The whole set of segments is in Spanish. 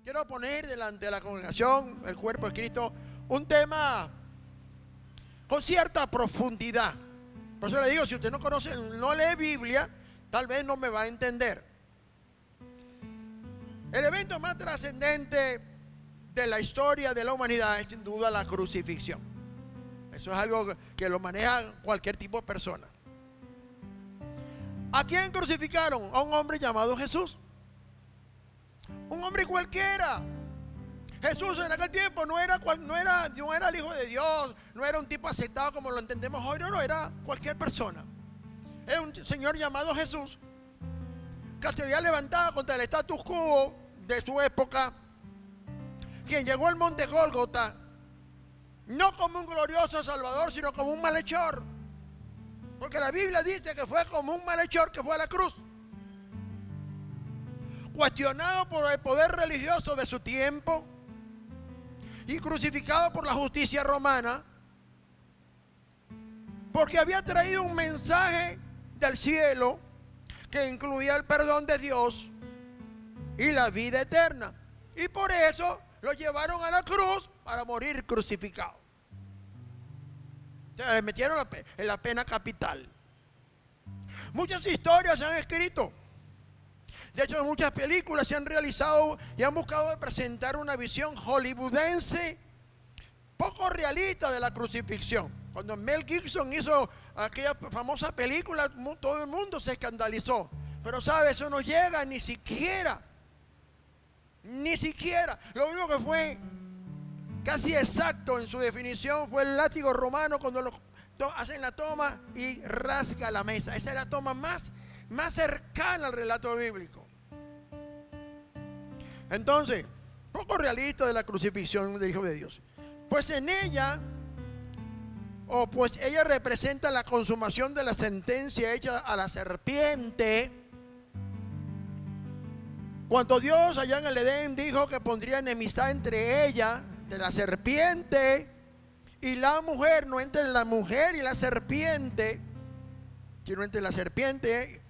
Quiero poner delante de la congregación, el cuerpo de Cristo, un tema con cierta profundidad. Por eso le digo, si usted no conoce, no lee Biblia, tal vez no me va a entender. El evento más trascendente de la historia de la humanidad es sin duda la crucifixión. Eso es algo que lo maneja cualquier tipo de persona. ¿A quién crucificaron? A un hombre llamado Jesús. Un hombre cualquiera. Jesús en aquel tiempo no era el Hijo de Dios, no era un tipo aceptado como lo entendemos hoy, no, era cualquier persona. Era un señor llamado Jesús, que se había levantado contra el status quo de su época, quien llegó al monte Gólgota, no como un glorioso salvador, sino como un malhechor. Porque la Biblia dice que fue como un malhechor que fue a la cruz. Cuestionado por el poder religioso de su tiempo y crucificado por la justicia romana, porque había traído un mensaje del cielo que incluía el perdón de Dios y la vida eterna. Y por eso lo llevaron a la cruz para morir crucificado. O sea, le metieron en la pena capital. Muchas historias se han escrito. De hecho, muchas películas se han realizado y han buscado presentar una visión hollywoodense poco realista de la crucifixión. Cuando Mel Gibson hizo aquella famosa película, todo el mundo se escandalizó. Pero sabe, eso no llega ni siquiera. Lo único que fue casi exacto en su definición fue el látigo romano cuando hacen la toma y rasga la mesa. Esa es la toma más cercana al relato bíblico. Entonces, poco realista de la crucifixión del Hijo de Dios. Pues ella representa la consumación de la sentencia hecha a la serpiente. Cuando Dios allá en el Edén dijo que pondría enemistad entre ella, de la serpiente y la mujer, no entre la mujer y la serpiente, sino entre la serpiente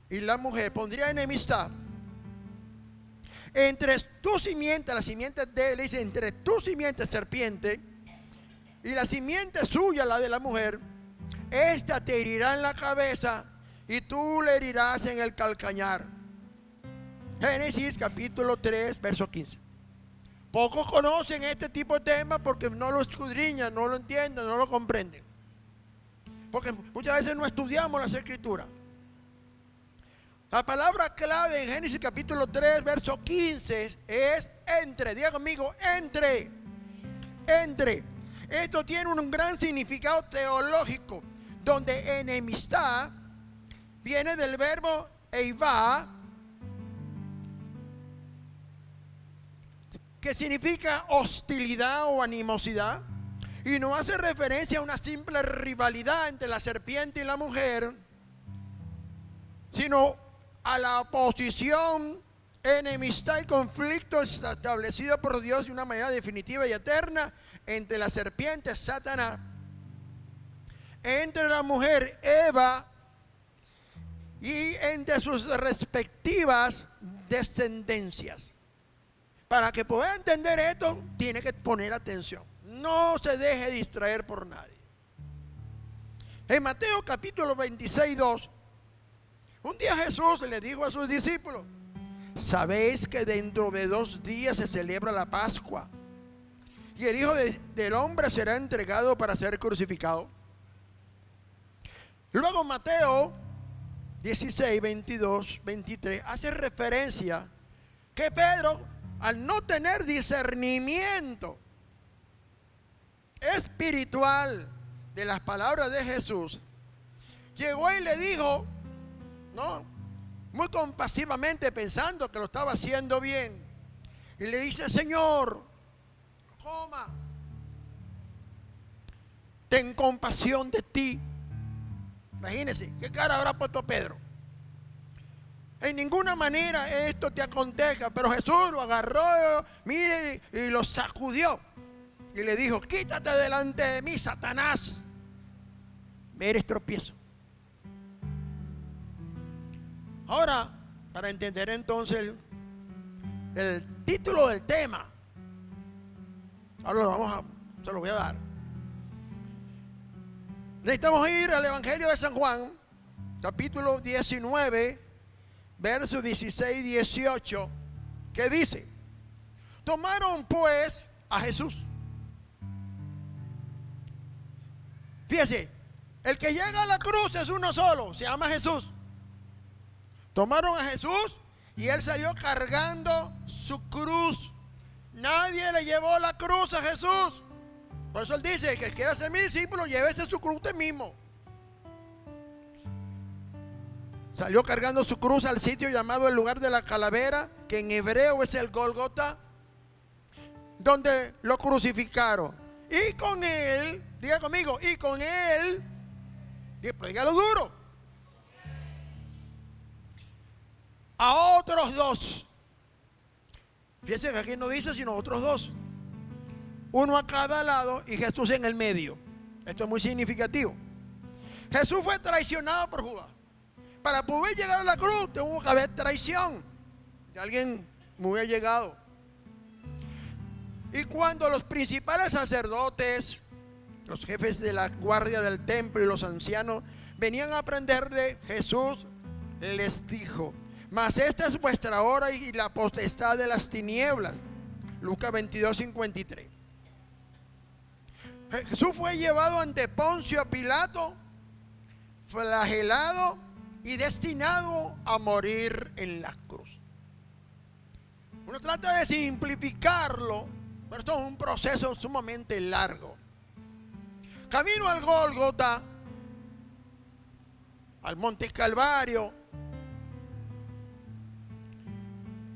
y la mujer, pondría enemistad. Entre tu simiente, la simiente de él, dice, entre tu simiente, serpiente, y la simiente suya, la de la mujer, esta te herirá en la cabeza y tú le herirás en el calcañar. Génesis capítulo 3, verso 15. Pocos conocen este tipo de temas porque no lo escudriñan, no lo entienden, no lo comprenden. Porque muchas veces no estudiamos las escrituras. La palabra clave en Génesis capítulo 3, verso 15 es entre. Diga conmigo, entre. Entre. Esto tiene un gran significado teológico, donde enemistad viene del verbo eivá, que significa hostilidad o animosidad, y no hace referencia a una simple rivalidad entre la serpiente y la mujer, sino a la oposición, enemistad y conflicto establecido por Dios de una manera definitiva y eterna entre la serpiente, Satanás, entre la mujer, Eva, y entre sus respectivas descendencias. Para que pueda entender esto, tiene que poner atención. No se deje distraer por nadie. En Mateo capítulo 26, 2, un día Jesús le dijo a sus discípulos: sabéis que dentro de 2 días se celebra la Pascua y el Hijo del Hombre será entregado para ser crucificado. Luego Mateo 16, 22, 23 hace referencia que Pedro, al no tener discernimiento espiritual de las palabras de Jesús, llegó y le dijo, ¿no?, muy compasivamente, pensando que lo estaba haciendo bien, y le dice: Señor, coma, ten compasión de ti. Imagínense, ¿qué cara habrá puesto Pedro? En ninguna manera esto te acontezca. Pero Jesús lo agarró, mire, y lo sacudió y le dijo: quítate delante de mí, Satanás, me eres tropiezo. Ahora, para entender entonces el título del tema. Ahora se lo voy a dar. Necesitamos ir al Evangelio de San Juan, capítulo 19, versos 16 y 18, que dice: tomaron pues a Jesús. Fíjese, el que llega a la cruz es uno solo, se llama Jesús. Tomaron a Jesús y él salió cargando su cruz. Nadie le llevó la cruz a Jesús. Por eso él dice: que quiera ser mi discípulo, llévese su cruz usted mismo. Salió cargando su cruz al sitio llamado el lugar de la calavera, que en hebreo es el Gólgota, donde lo crucificaron. Y con él, diga conmigo, y con él, dígalo duro, a otros dos. Fíjense que aquí no dice sino otros dos, uno a cada lado y Jesús en el medio. Esto es muy significativo. Jesús fue traicionado por Judas. Para poder llegar a la cruz tuvo que haber traición de alguien muy allegado. Y cuando los principales sacerdotes, los jefes de la guardia del templo y los ancianos venían a aprender de Jesús, les dijo: mas esta es vuestra hora y la potestad de las tinieblas. Lucas 22, 53. Jesús fue llevado ante Poncio Pilato, flagelado y destinado a morir en la cruz. Uno trata de simplificarlo, pero esto es un proceso sumamente largo. Camino al Gólgota, al Monte Calvario,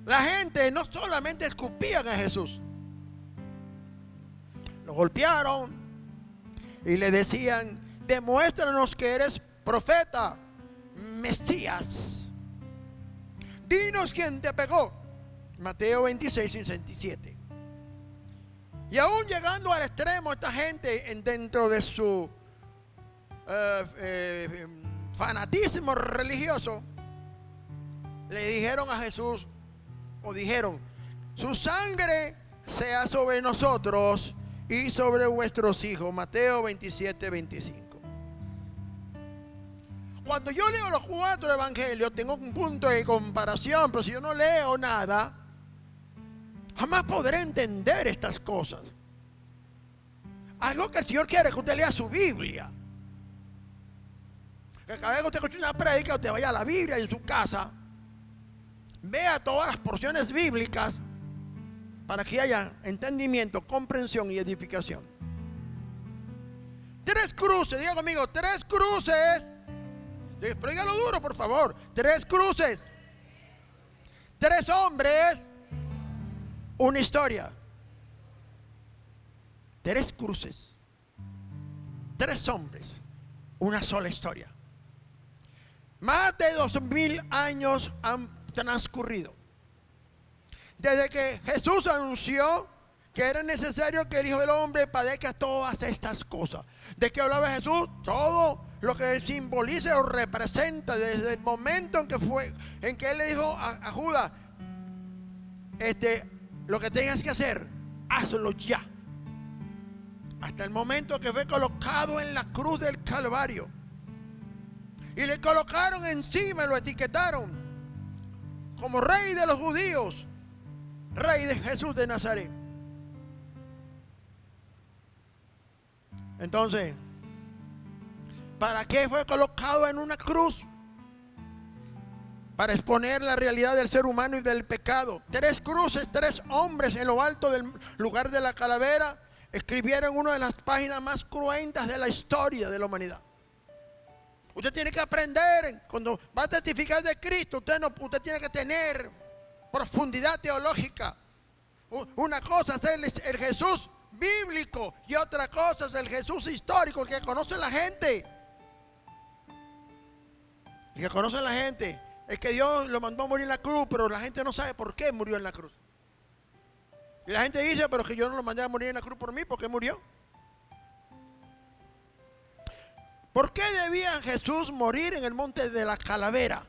la gente no solamente escupían a Jesús, lo golpearon y le decían: demuéstranos que eres profeta, Mesías. Dinos quién te pegó. Mateo 26, 67. Y aún llegando al extremo, esta gente dentro de su fanatismo religioso, le dijeron a Jesús, o dijeron: su sangre sea sobre nosotros y sobre vuestros hijos. Mateo 27, 25. Cuando yo leo los 4 evangelios, tengo un punto de comparación, pero si yo no leo nada, jamás podré entender estas cosas. Algo que el Señor quiere que usted lea su Biblia. Que cada vez que usted escuche una prédica, usted vaya a la Biblia en su casa, vea todas las porciones bíblicas, para que haya entendimiento, comprensión y edificación. 3 cruces, diga conmigo, 3 cruces. Pero dígalo duro, por favor. 3 cruces, 3 hombres, una historia. 3 cruces, 3 hombres, una sola historia. Más de 2000 años han transcurrido desde que Jesús anunció que era necesario que el Hijo del Hombre padezca todas estas cosas. ¿De qué hablaba Jesús? Todo lo que simboliza o representa desde el momento en que él le dijo a Judas: lo que tengas que hacer, hazlo ya. Hasta el momento que fue colocado en la cruz del Calvario y le colocaron encima, lo etiquetaron como rey de los judíos, rey de Jesús de Nazaret. Entonces, ¿para qué fue colocado en una cruz? Para exponer la realidad del ser humano y del pecado. 3 cruces, 3 hombres en lo alto del lugar de la calavera escribieron una de las páginas más cruentas de la historia de la humanidad. Usted tiene que aprender, cuando va a testificar de Cristo, usted tiene que tener profundidad teológica. Una cosa es el Jesús bíblico y otra cosa es el Jesús histórico, el que conoce la gente. El que conoce la gente es que Dios lo mandó a morir en la cruz, pero la gente no sabe por qué murió en la cruz. Y la gente dice: pero que yo no lo mandé a morir en la cruz por mí, ¿por qué murió? ¿Por qué debía Jesús morir en el monte de la calavera?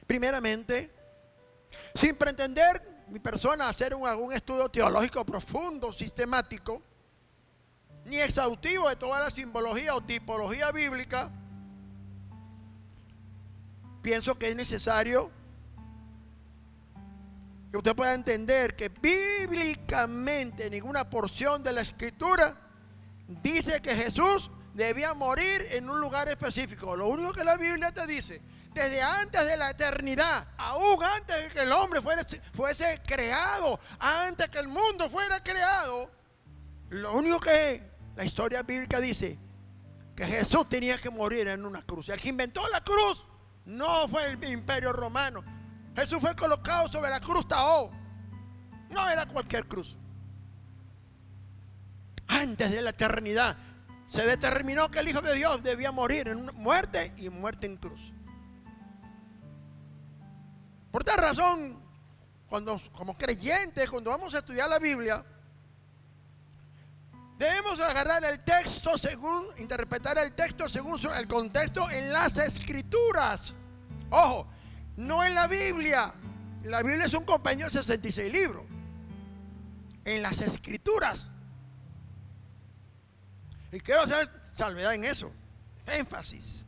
Primeramente, Sin pretender mi persona hacer algún estudio teológico profundo, sistemático, ni exhaustivo de toda la simbología o tipología bíblica, pienso que es necesario que usted pueda entender que bíblicamente ninguna porción de la Escritura dice que Jesús debía morir en un lugar específico. Lo único que la Biblia te dice, desde antes de la eternidad, aún antes de que el hombre fuese creado, antes que el mundo fuera creado, lo único que la historia bíblica dice, que Jesús tenía que morir en una cruz. El que inventó la cruz no fue el imperio romano. Jesús fue colocado sobre la cruz Taó. No era cualquier cruz. Antes de la eternidad se determinó que el Hijo de Dios debía morir en muerte y muerte en cruz. Por tal razón, como creyentes, cuando vamos a estudiar la Biblia, debemos agarrar el texto interpretar el texto según el contexto en las Escrituras. Ojo, no en la Biblia. La Biblia es un compendio de 66 libros. En las Escrituras. Y quiero hacer salvedad en eso. Énfasis.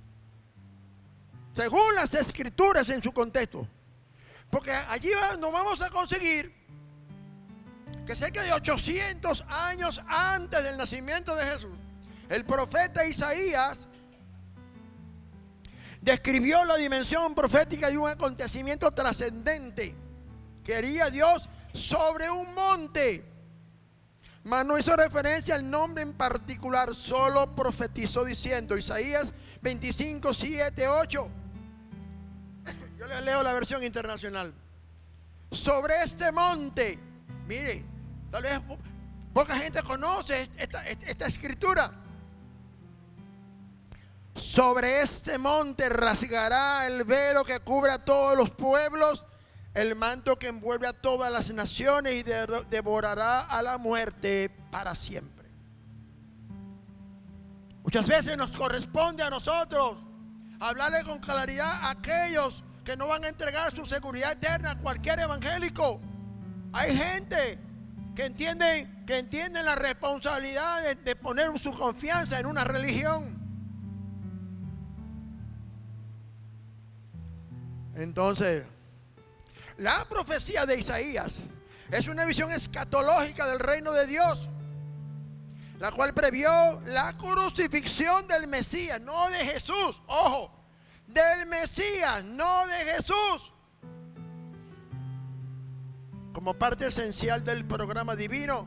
Según las Escrituras en su contexto. Porque allí nos vamos a conseguir que cerca de 800 años antes del nacimiento de Jesús, el profeta Isaías describió la dimensión profética de un acontecimiento trascendente que haría Dios sobre un monte. Mas no hizo referencia al nombre en particular, solo profetizó diciendo, Isaías 25, 7, 8. Yo les leo la versión internacional. Sobre este monte, mire, tal vez poca gente conoce esta escritura. Sobre este monte rasgará el velo que cubre a todos los pueblos, el manto que envuelve a todas las naciones y devorará a la muerte para siempre. Muchas veces nos corresponde a nosotros hablarle con claridad a aquellos que no van a entregar su seguridad eterna a cualquier evangélico. Hay gente que entienden la responsabilidad de poner su confianza en una religión. Entonces, la profecía de Isaías es una visión escatológica del reino de Dios, la cual previó la crucifixión del Mesías, no de Jesús. Ojo, del Mesías, no de Jesús. Como parte esencial del programa divino,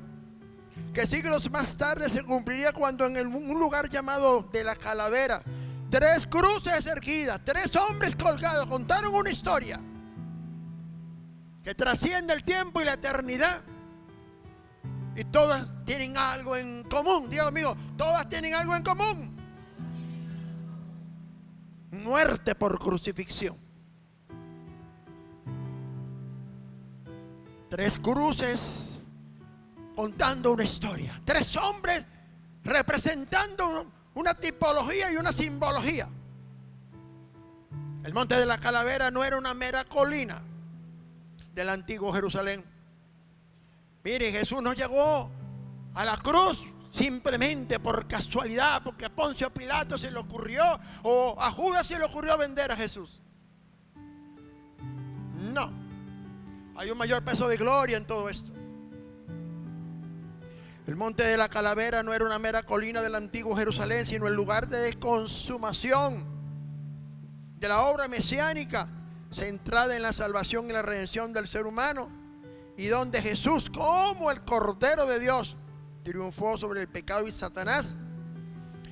que siglos más tarde se cumpliría cuando en un lugar llamado de la Calavera, 3 cruces erguidas, 3 hombres colgados, contaron una historia que trasciende el tiempo y la eternidad. Y todas tienen algo en común. Dios mío, todas tienen algo en común. Muerte por crucifixión. 3 cruces contando una historia. 3 hombres representando una tipología y una simbología. El monte de la Calavera no era una mera colina del antiguo Jerusalén. Mire, Jesús no llegó a la cruz simplemente por casualidad, porque a Poncio Pilato se le ocurrió o a Judas se le ocurrió vender a Jesús. No, hay un mayor peso de gloria en todo esto. El monte de la Calavera no era una mera colina del antiguo Jerusalén, sino el lugar de consumación de la obra mesiánica centrada en la salvación y la redención del ser humano, y donde Jesús, como el Cordero de Dios, triunfó sobre el pecado y Satanás,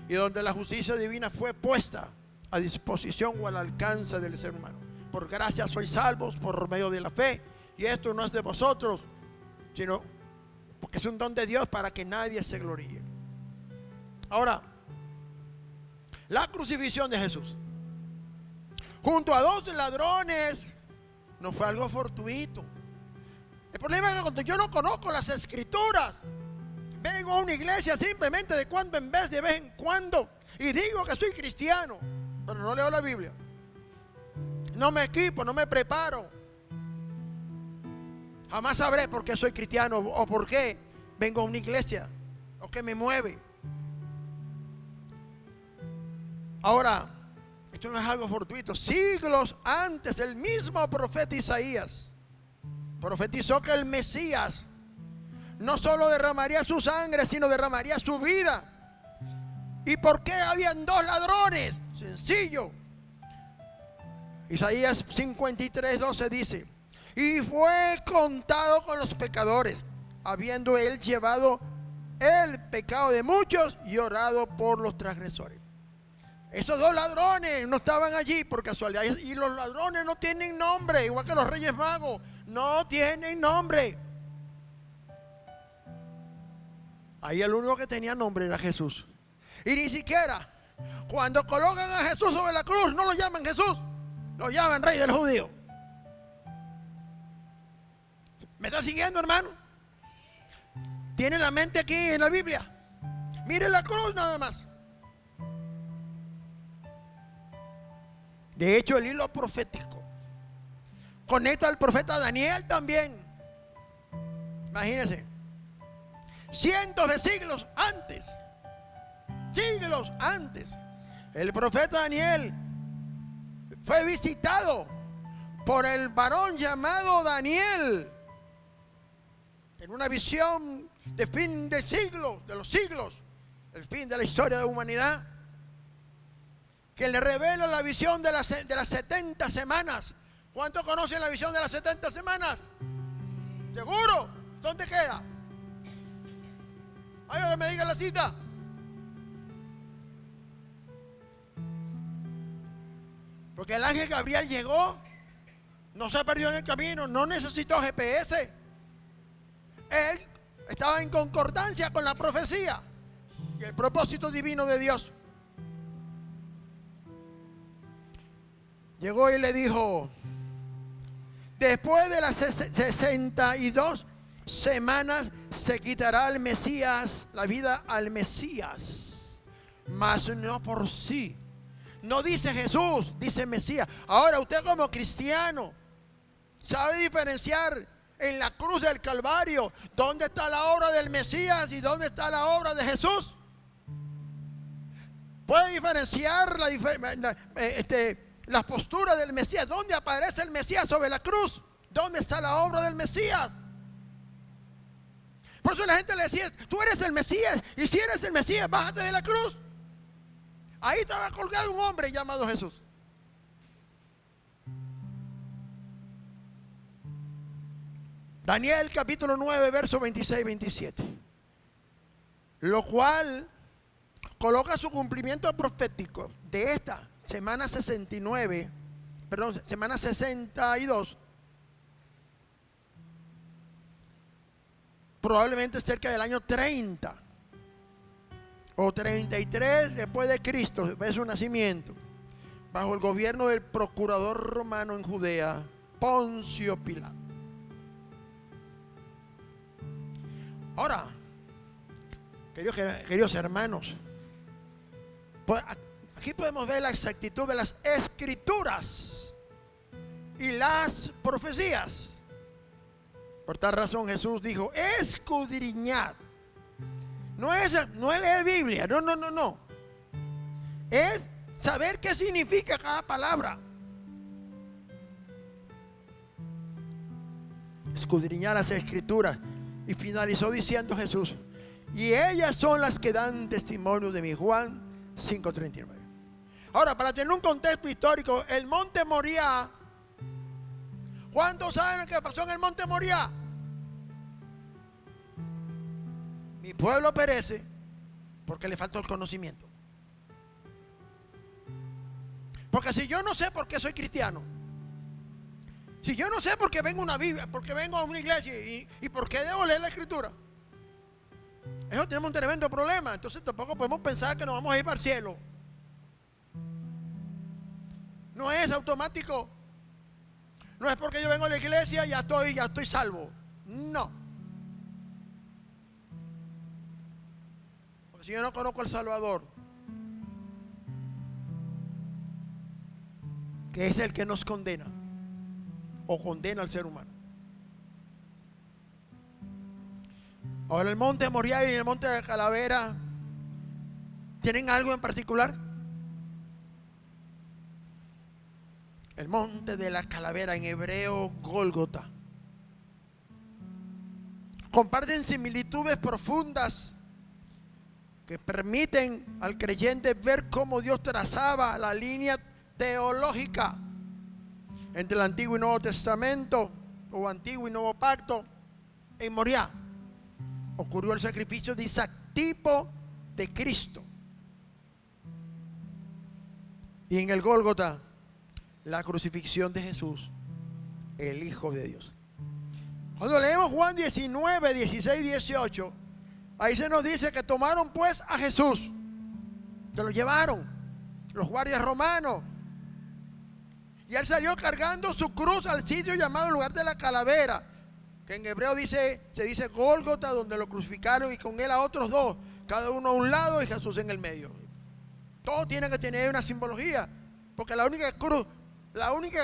y donde la justicia divina fue puesta a disposición o al alcance del ser humano. Por gracia sois salvos por medio de la fe, y esto no es de vosotros, sino porque es un don de Dios para que nadie se gloríe. Ahora, la crucifixión de Jesús junto a 2 ladrones no fue algo fortuito. El problema es que cuando yo no conozco las escrituras, vengo a una iglesia simplemente de cuando en vez, de vez en cuando, y digo que soy cristiano, pero no leo la Biblia. No me equipo, no me preparo. Jamás sabré por qué soy cristiano o por qué vengo a una iglesia o qué me mueve. Ahora, esto no es algo fortuito. Siglos antes, el mismo profeta Isaías profetizó que el Mesías no solo derramaría su sangre, sino derramaría su vida. ¿Y por qué habían dos ladrones? Sencillo. Isaías 53:12 dice: y fue contado con los pecadores, habiendo él llevado el pecado de muchos y orado por los transgresores. Esos dos ladrones no estaban allí por casualidad. Y los ladrones no tienen nombre, igual que los reyes magos. No tienen nombre. Ahí el único que tenía nombre era Jesús. Y ni siquiera cuando colocan a Jesús sobre la cruz no lo llaman Jesús, lo llaman Rey del Judío. ¿Me está siguiendo, hermano? ¿Tiene la mente aquí en la Biblia? Mire la cruz nada más. De hecho, el hilo profético conecta al profeta Daniel también. Imagínense, cientos de siglos antes, el profeta Daniel fue visitado por el varón llamado Daniel en una visión de fin de siglo, de los siglos, el fin de la historia de la humanidad, que le revela la visión de las 70 semanas. ¿Cuántos conocen la visión de las 70 semanas? ¿Seguro? ¿Dónde queda? Ay, que me diga la cita. Porque el ángel Gabriel llegó, no se perdió en el camino, no necesitó GPS. Él estaba en concordancia con la profecía y el propósito divino de Dios. Llegó y le dijo: después de las 62 semanas se quitará al Mesías, la vida al Mesías, mas no por sí. No dice Jesús, dice Mesías. Ahora usted como cristiano sabe diferenciar en la cruz del Calvario dónde está la obra del Mesías y dónde está la obra de Jesús. Puede diferenciar la postura del Mesías. ¿Dónde aparece el Mesías sobre la cruz? ¿Dónde está la obra del Mesías? Por eso la gente le decía: tú eres el Mesías, y si eres el Mesías, bájate de la cruz. Ahí estaba colgado un hombre llamado Jesús. Daniel capítulo 9, versos 26-27. Lo cual coloca su cumplimiento profético de esta semana 62, probablemente cerca del año 30 o 33 después de Cristo, de su nacimiento, bajo el gobierno del procurador romano en Judea, Poncio Pilato. Ahora, queridos hermanos, pues aquí podemos ver la exactitud de las escrituras y las profecías. Por tal razón Jesús dijo: escudriñad. No es leer Biblia, no. Es saber qué significa cada palabra. Escudriñar las escrituras. Y finalizó diciendo Jesús: y ellas son las que dan testimonio de mí. Juan 5:39. Ahora, para tener un contexto histórico, el monte Moriah, ¿cuántos saben qué pasó en el monte Moriah? Mi pueblo perece porque le faltó el conocimiento. Porque si yo no sé por qué soy cristiano, si yo no sé por qué vengo a una Biblia, por qué vengo a una iglesia y por qué debo leer la escritura, eso tenemos un tremendo problema. Entonces tampoco podemos pensar que nos vamos a ir para el cielo. No es automático. No es porque yo vengo a la iglesia ya estoy salvo. No. Porque si yo no conozco al Salvador, que es el que nos condena o condena al ser humano, Ahora, el monte Moriah y el monte de Calavera, ¿tienen algo en particular? El monte de la Calavera, en hebreo Gólgota, comparten similitudes profundas que permiten al creyente ver cómo Dios trazaba la línea teológica entre el Antiguo y Nuevo Testamento, o Antiguo y Nuevo Pacto. En Moriah ocurrió el sacrificio de Isaac, tipo de Cristo. Y en el Gólgota, la crucifixión de Jesús, el Hijo de Dios. Cuando leemos Juan 19, 16, 18, ahí se nos dice que tomaron pues a Jesús, se lo llevaron los guardias romanos, y él salió cargando su cruz al sitio llamado el lugar de la calavera, que en hebreo se dice Gólgota, donde lo crucificaron, y con él a otros dos, cada uno a un lado y Jesús en el medio. Todo tiene que tener una simbología, porque la única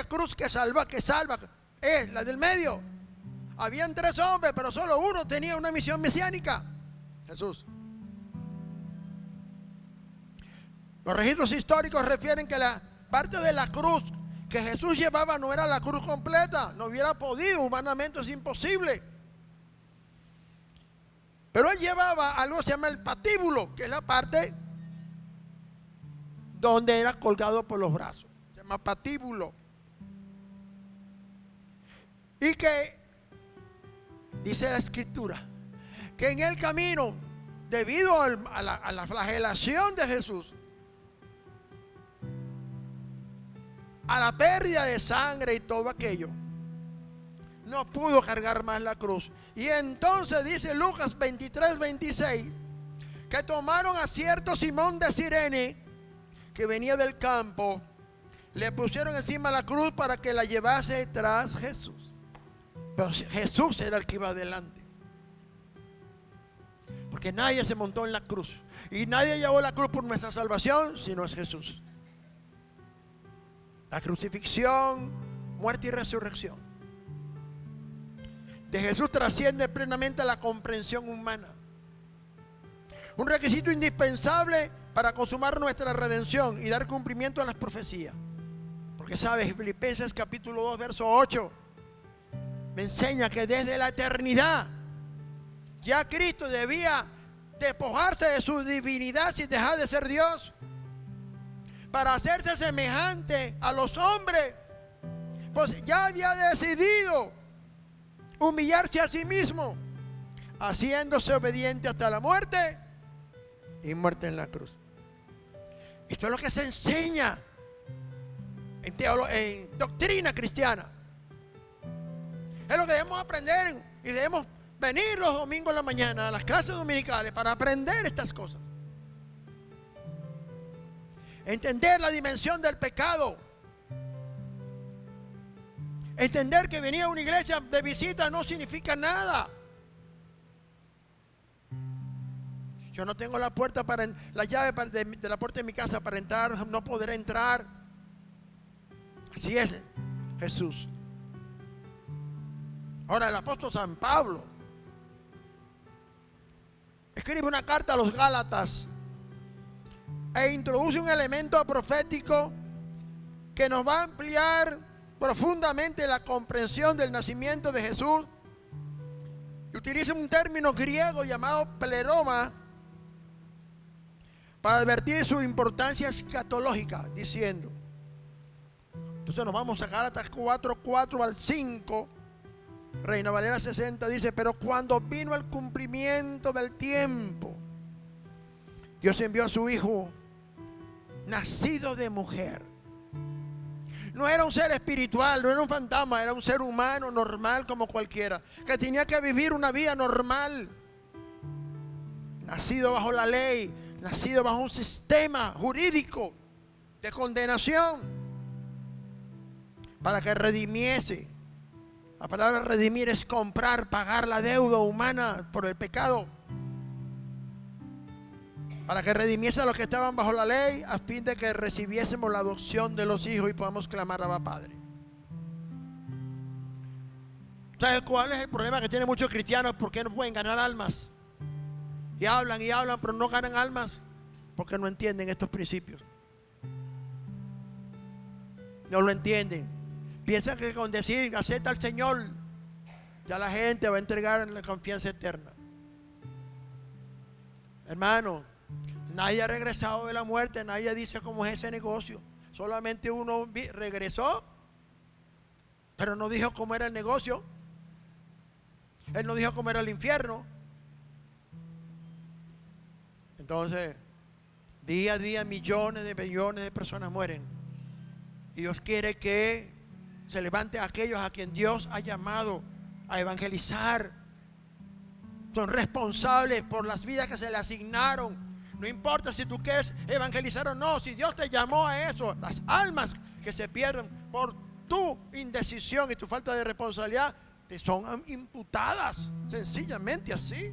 cruz que salva es la del medio. Habían 3 hombres, pero solo uno tenía una misión mesiánica: Jesús. Los registros históricos refieren que la parte de la cruz que Jesús llevaba no era la cruz completa, no hubiera podido, humanamente es imposible. Pero él llevaba algo que se llama el patíbulo, que es la parte donde era colgado por los brazos. Se llama patíbulo. Y que dice la Escritura que en el camino, debido a la flagelación de Jesús, a la pérdida de sangre y todo aquello, no pudo cargar más la cruz. Y entonces dice Lucas 23, 26, que tomaron a cierto Simón de Cirene, que venía del campo, le pusieron encima la cruz para que la llevase tras Jesús. Pero Jesús era el que iba adelante, porque nadie se montó en la cruz, y nadie llevó la cruz por nuestra salvación, sino es Jesús. La crucifixión, muerte y resurrección de Jesús trasciende plenamente la comprensión humana. Un requisito indispensable para consumar nuestra redención y dar cumplimiento a las profecías. Porque sabes, Filipenses capítulo 2, verso 8 me enseña que desde la eternidad ya Cristo debía despojarse de su divinidad sin dejar de ser Dios, para hacerse semejante a los hombres, pues ya había decidido humillarse a sí mismo, haciéndose obediente hasta la muerte y muerte en la cruz. Esto es lo que se enseña en doctrina cristiana. Es lo que debemos aprender, y debemos venir los domingos en la mañana a las clases dominicales para aprender estas cosas. Entender la dimensión del pecado. Entender que venir a una iglesia de visita no significa nada. Yo no tengo la llave de la puerta de mi casa para entrar, no podré entrar. Así es Jesús. Ahora, el apóstol San Pablo escribe una carta a los Gálatas e introduce un elemento profético que nos va a ampliar profundamente la comprensión del nacimiento de Jesús. Y utiliza un término griego llamado pleroma para advertir su importancia escatológica, diciendo. Entonces nos vamos a Gálatas 4, 4 al 5. Reina Valera 60 dice: pero cuando vino el cumplimiento del tiempo, Dios envió a su Hijo, nacido de mujer. No era un ser espiritual, no era un fantasma, era un ser humano normal como cualquiera, que tenía que vivir una vida normal, nacido bajo la ley, nacido bajo un sistema jurídico de condenación, para que redimiese. La palabra redimir es comprar, pagar la deuda humana por el pecado, para que redimiese a los que estaban bajo la ley, a fin de que recibiésemos la adopción de los hijos y podamos clamar Abba Padre. ¿Sabes cuál es el problema que tienen muchos cristianos? ¿Por qué no pueden ganar almas? y hablan, pero no ganan almas porque no entienden estos principios. No lo entienden. Piensan que con decir acepta al Señor, ya la gente va a entregar en la confianza eterna. Hermano, nadie ha regresado de la muerte, nadie dice cómo es ese negocio. Solamente uno regresó, pero no dijo cómo era el negocio. Él no dijo cómo era el infierno. Entonces, día a día millones de personas mueren. Y Dios quiere que se levante a aquellos a quien Dios ha llamado a evangelizar. Son responsables por las vidas que se le asignaron. No importa si tú quieres evangelizar o no, si Dios te llamó a eso, las almas que se pierden por tu indecisión y tu falta de responsabilidad te son imputadas, sencillamente así.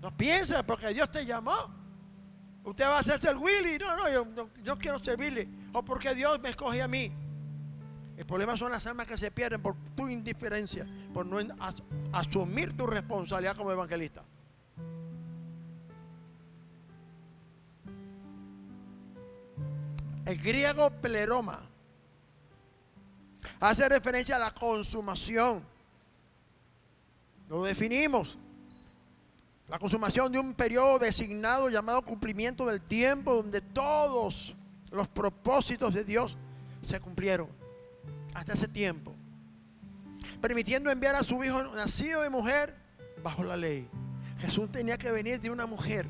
No pienses porque Dios te llamó. Usted va a hacerse el Willy. No, yo quiero servirle. O porque Dios me escoge a mí. El problema son las almas que se pierden por tu indiferencia, por no asumir tu responsabilidad como evangelista. El griego pleroma hace referencia a la consumación. Lo definimos. La consumación de un periodo designado llamado cumplimiento del tiempo, donde todos los propósitos de Dios se cumplieron hasta ese tiempo, permitiendo enviar a su hijo nacido de mujer bajo la ley. Jesús tenía que venir de una mujer.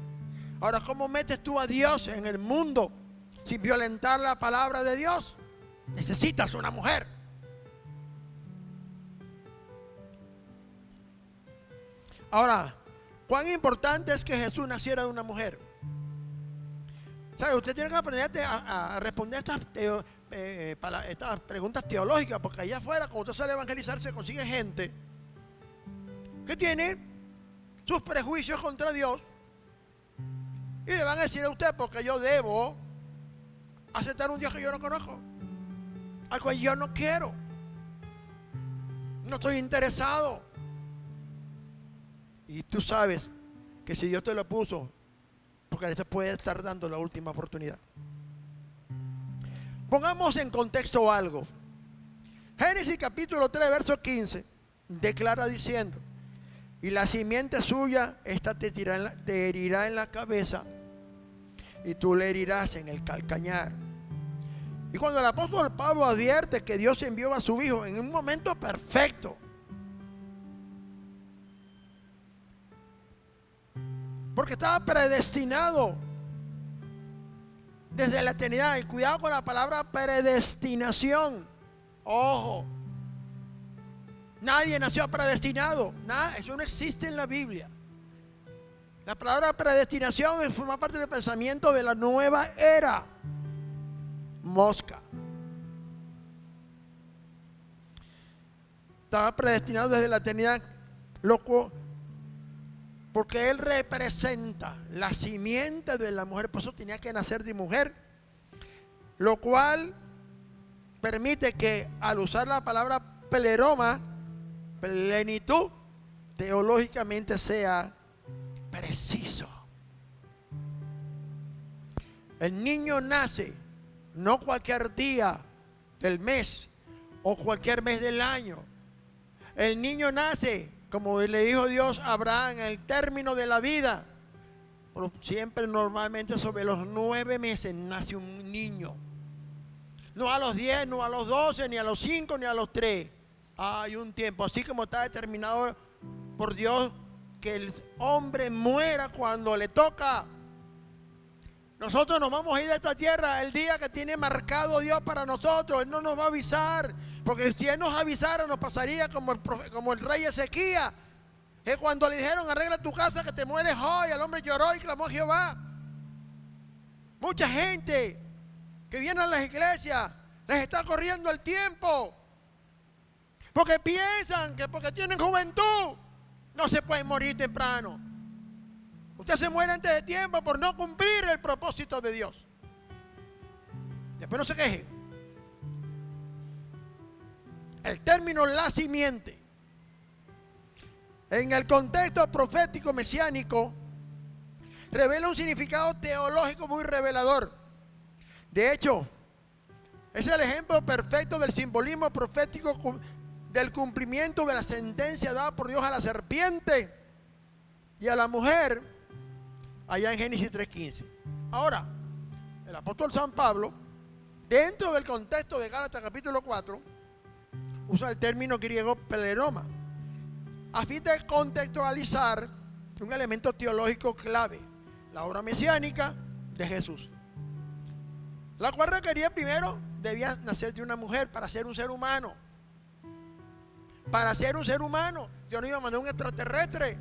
Ahora, ¿cómo metes tú a Dios en el mundo sin violentar la palabra de Dios? Necesitas una mujer. Ahora, ¿cuán importante es que Jesús naciera de una mujer? ¿Sabe? Usted tiene que aprender a responder estas preguntas teológicas, porque allá afuera, cuando usted sale a evangelizar, se consigue gente que tiene sus prejuicios contra Dios y le van a decir a usted, porque yo debo aceptar un Dios que yo no conozco, al cual yo no quiero, no estoy interesado. Y tú sabes que si Dios te lo puso, porque te puede estar dando la última oportunidad. Pongamos en contexto algo. Génesis capítulo 3, verso 15, declara diciendo: y la simiente suya, esta te herirá en la cabeza, y tú le herirás en el calcañar. Y cuando el apóstol Pablo advierte que Dios envió a su hijo en un momento perfecto, porque estaba predestinado desde la eternidad. Y cuidado con la palabra predestinación. Ojo, nadie nació predestinado. Nada, eso no existe en la Biblia. La palabra predestinación forma parte del pensamiento de la nueva era. Mosca. Estaba predestinado desde la eternidad, loco, porque él representa la simiente de la mujer. Por eso tenía que nacer de mujer, lo cual permite que, al usar la palabra pleroma, plenitud, teológicamente sea preciso. El niño nace no cualquier día del mes o cualquier mes del año. El niño nace, como le dijo Dios a Abraham, en el término de la vida. Pero siempre, normalmente, sobre los 9 meses nace un niño. No a los 10, no a los 12, ni a los 5, ni a los 3. Hay un tiempo, así como está determinado por Dios, que el hombre muera cuando le toca. Nosotros nos vamos a ir de esta tierra el día que tiene marcado Dios para nosotros. Él no nos va a avisar, porque si Él nos avisara, nos pasaría como el rey Ezequías, que cuando le dijeron: arregla tu casa que te mueres hoy, el hombre lloró y clamó a Jehová. Mucha gente que viene a las iglesias les está corriendo el tiempo, porque piensan que porque tienen juventud no se pueden morir temprano. Usted se muere antes de tiempo por no cumplir el propósito de Dios. Después no se quejen. El término la simiente en el contexto profético mesiánico, revela un significado teológico muy revelador. De hecho, es el ejemplo perfecto del simbolismo profético del cumplimiento de la sentencia dada por Dios a la serpiente y a la mujer allá en Génesis 3:15. Ahora, el apóstol San Pablo, dentro del contexto de Gálatas capítulo 4, usa el término griego pleroma, a fin de contextualizar un elemento teológico clave, la obra mesiánica de Jesús, la cual requería primero, debía nacer de una mujer para ser un ser humano. Para ser un ser humano, Dios no iba a mandar un extraterrestre,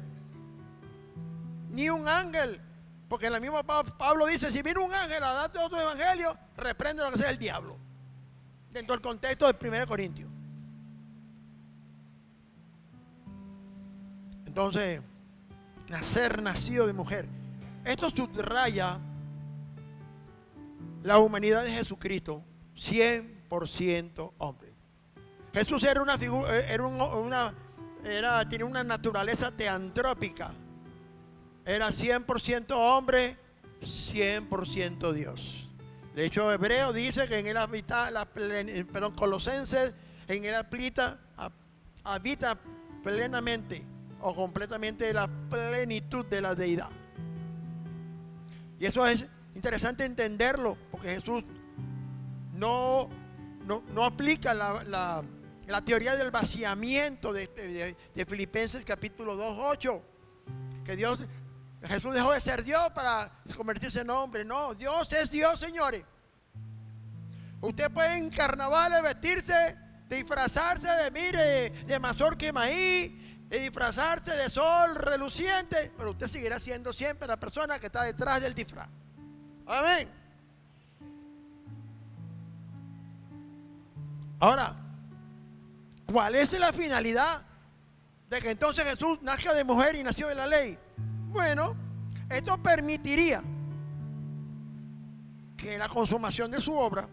ni un ángel, porque el mismo Pablo dice, si viene un ángel a darte otro evangelio, reprende lo que sea el diablo, dentro del contexto del 1 Corintios. Entonces, nacido de mujer, esto subraya la humanidad de Jesucristo, 100% hombre. Jesús era una figura, tenía una naturaleza teantrópica. Era 100% hombre, 100% Dios. De hecho, Hebreo dice que en él habita Colosenses, en él habita plenamente o completamente la plenitud de la deidad. Y eso es interesante entenderlo, porque Jesús no aplica la teoría del vaciamiento de Filipenses capítulo 2:8, que Jesús dejó de ser Dios para convertirse en hombre. No, Dios es Dios, señores. Usted puede en carnavales vestirse, disfrazarse de mazorca y maíz, y disfrazarse de sol reluciente, pero usted seguirá siendo siempre la persona que está detrás del disfraz. Amén. Ahora, ¿cuál es la finalidad de que entonces Jesús nazca de mujer y nació de la ley? Bueno, esto permitiría que en la consumación de su obra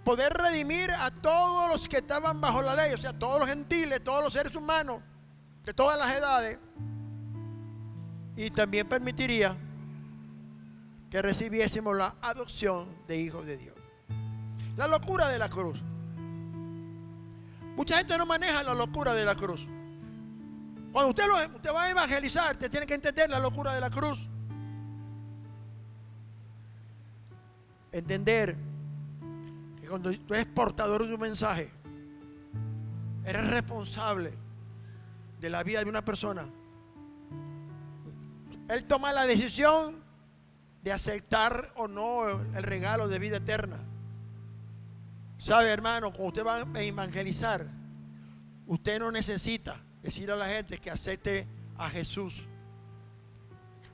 poder redimir a todos los que estaban bajo la ley, o sea, todos los gentiles, todos los seres humanos de todas las edades, y también permitiría que recibiésemos la adopción de hijos de Dios. La locura de la cruz. Mucha gente no maneja la locura de la cruz. Cuando usted va a evangelizar, usted tiene que entender la locura de la cruz. Entender que cuando tú eres portador de un mensaje, eres responsable de la vida de una persona. Él toma la decisión de aceptar o no el regalo de vida eterna. Sabe, hermano, cuando usted va a evangelizar, usted no necesita decir a la gente que acepte a Jesús,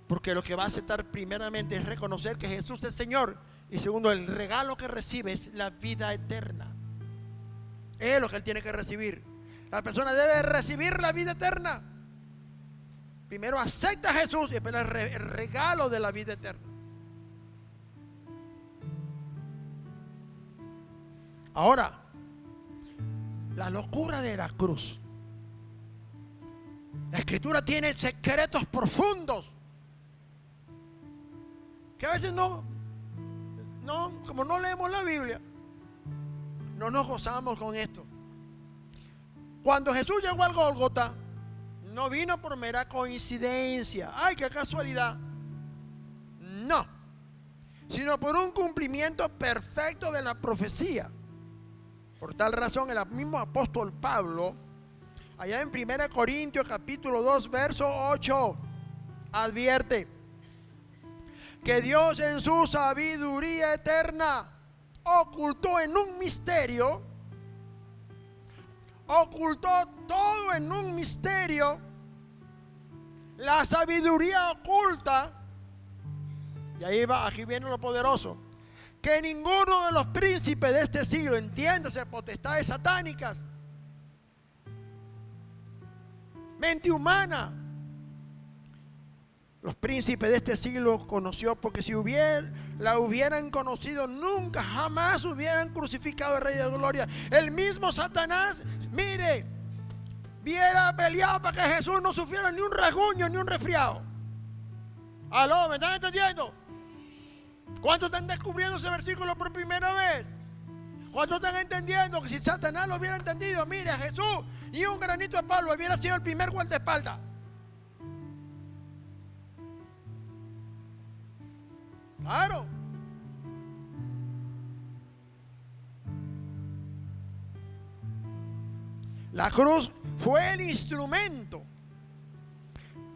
porque lo que va a aceptar primeramente es reconocer que Jesús es Señor, y segundo, el regalo que recibe es la vida eterna. Es lo que él tiene que recibir. La persona debe recibir la vida eterna. Primero acepta a Jesús y después el regalo de la vida eterna. Ahora, la locura de la cruz. La Escritura tiene secretos profundos que a veces como no leemos la Biblia, no nos gozamos con esto. Cuando Jesús llegó al Gólgota, no vino por mera coincidencia. ¡Ay, qué casualidad! No, sino por un cumplimiento perfecto de la profecía. Por tal razón, el mismo apóstol Pablo, allá en 1 Corintios capítulo 2, verso 8, advierte que Dios en su sabiduría eterna ocultó en un misterio, ocultó todo en un misterio, la sabiduría oculta, y aquí viene lo poderoso, que ninguno de los príncipes de este siglo, entiéndase, potestades satánicas, mente humana, los príncipes de este siglo conoció, porque si la hubieran conocido, nunca, jamás hubieran crucificado al Rey de Gloria. El mismo Satanás, mire, hubiera peleado para que Jesús no sufriera ni un rasguño ni un resfriado. ¿Aló? ¿Me están entendiendo? ¿Cuántos están descubriendo ese versículo por primera vez? ¿Cuántos están entendiendo que si Satanás lo hubiera entendido, mire, a Jesús ni un granito de palo hubiera sido el primer guardaespaldas? Claro. La cruz fue el instrumento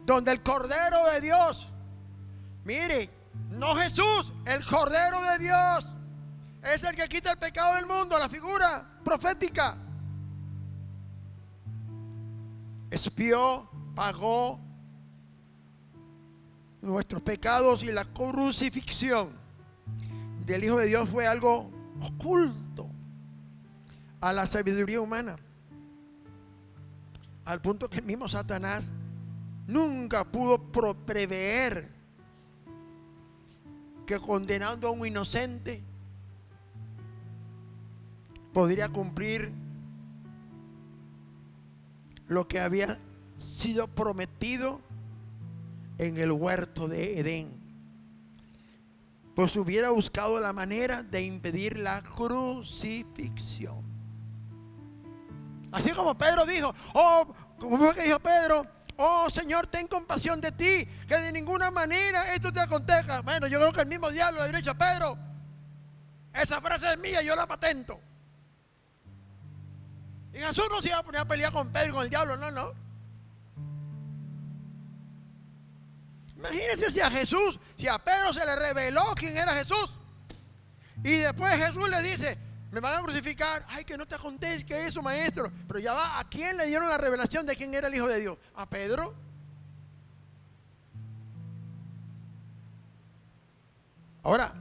donde el Cordero de Dios, mire, no Jesús, el Cordero de Dios es el que quita el pecado del mundo, la figura profética. Expió, pagó nuestros pecados, y la crucifixión del Hijo de Dios fue algo oculto a la sabiduría humana, al punto que el mismo Satanás nunca pudo prever que condenando a un inocente podría cumplir lo que había sido prometido en el huerto de Edén. Pues hubiera buscado la manera de impedir la crucifixión. Así como Pedro dijo, ¿cómo fue que dijo Pedro? Oh Señor, ten compasión de ti, que de ninguna manera esto te acontezca. Bueno, yo creo que el mismo diablo le habría dicho a Pedro, esa frase es mía, yo la patento. Y Jesús no se iba a poner a pelear con Pedro y con el diablo, no. Imagínense si a Pedro se le reveló quién era Jesús, y después Jesús le dice, me van a crucificar. Ay, que no te acontezca eso, maestro. Pero ya va, ¿a quién le dieron la revelación de quién era el Hijo de Dios? ¿A Pedro? Ahora,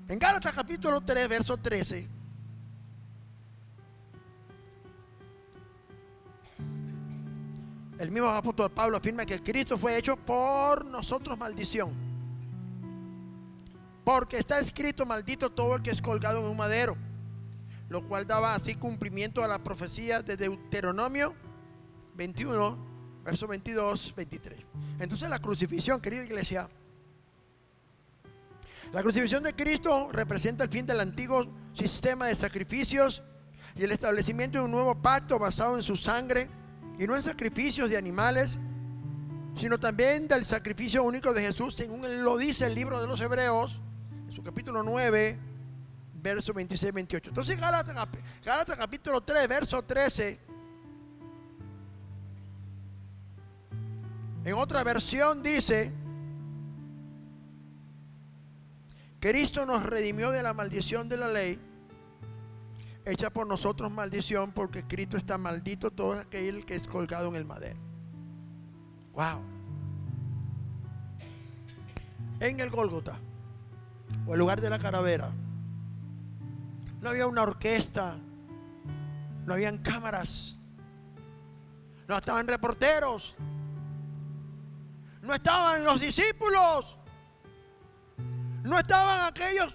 en Gálatas capítulo 3, verso 13, el mismo apóstol Pablo afirma que Cristo fue hecho por nosotros maldición, porque está escrito, maldito todo el que es colgado en un madero, lo cual daba así cumplimiento a la profecía de Deuteronomio 21, verso 22, 23. Entonces la crucifixión, querida iglesia, la crucifixión de Cristo representa el fin del antiguo sistema de sacrificios y el establecimiento de un nuevo pacto basado en su sangre, y no en sacrificios de animales, sino también del sacrificio único de Jesús, según lo dice el libro de los Hebreos, en su capítulo 9, verso 26-28. Entonces Gálatas capítulo 3, verso 13, en otra versión dice, Cristo nos redimió de la maldición de la ley, hecha por nosotros maldición, porque Cristo está maldito todo aquel que es colgado en el madero. Wow. En el Gólgota, o el lugar de la calavera, no había una orquesta, no habían cámaras, no estaban reporteros, no estaban los discípulos, no estaban aquellos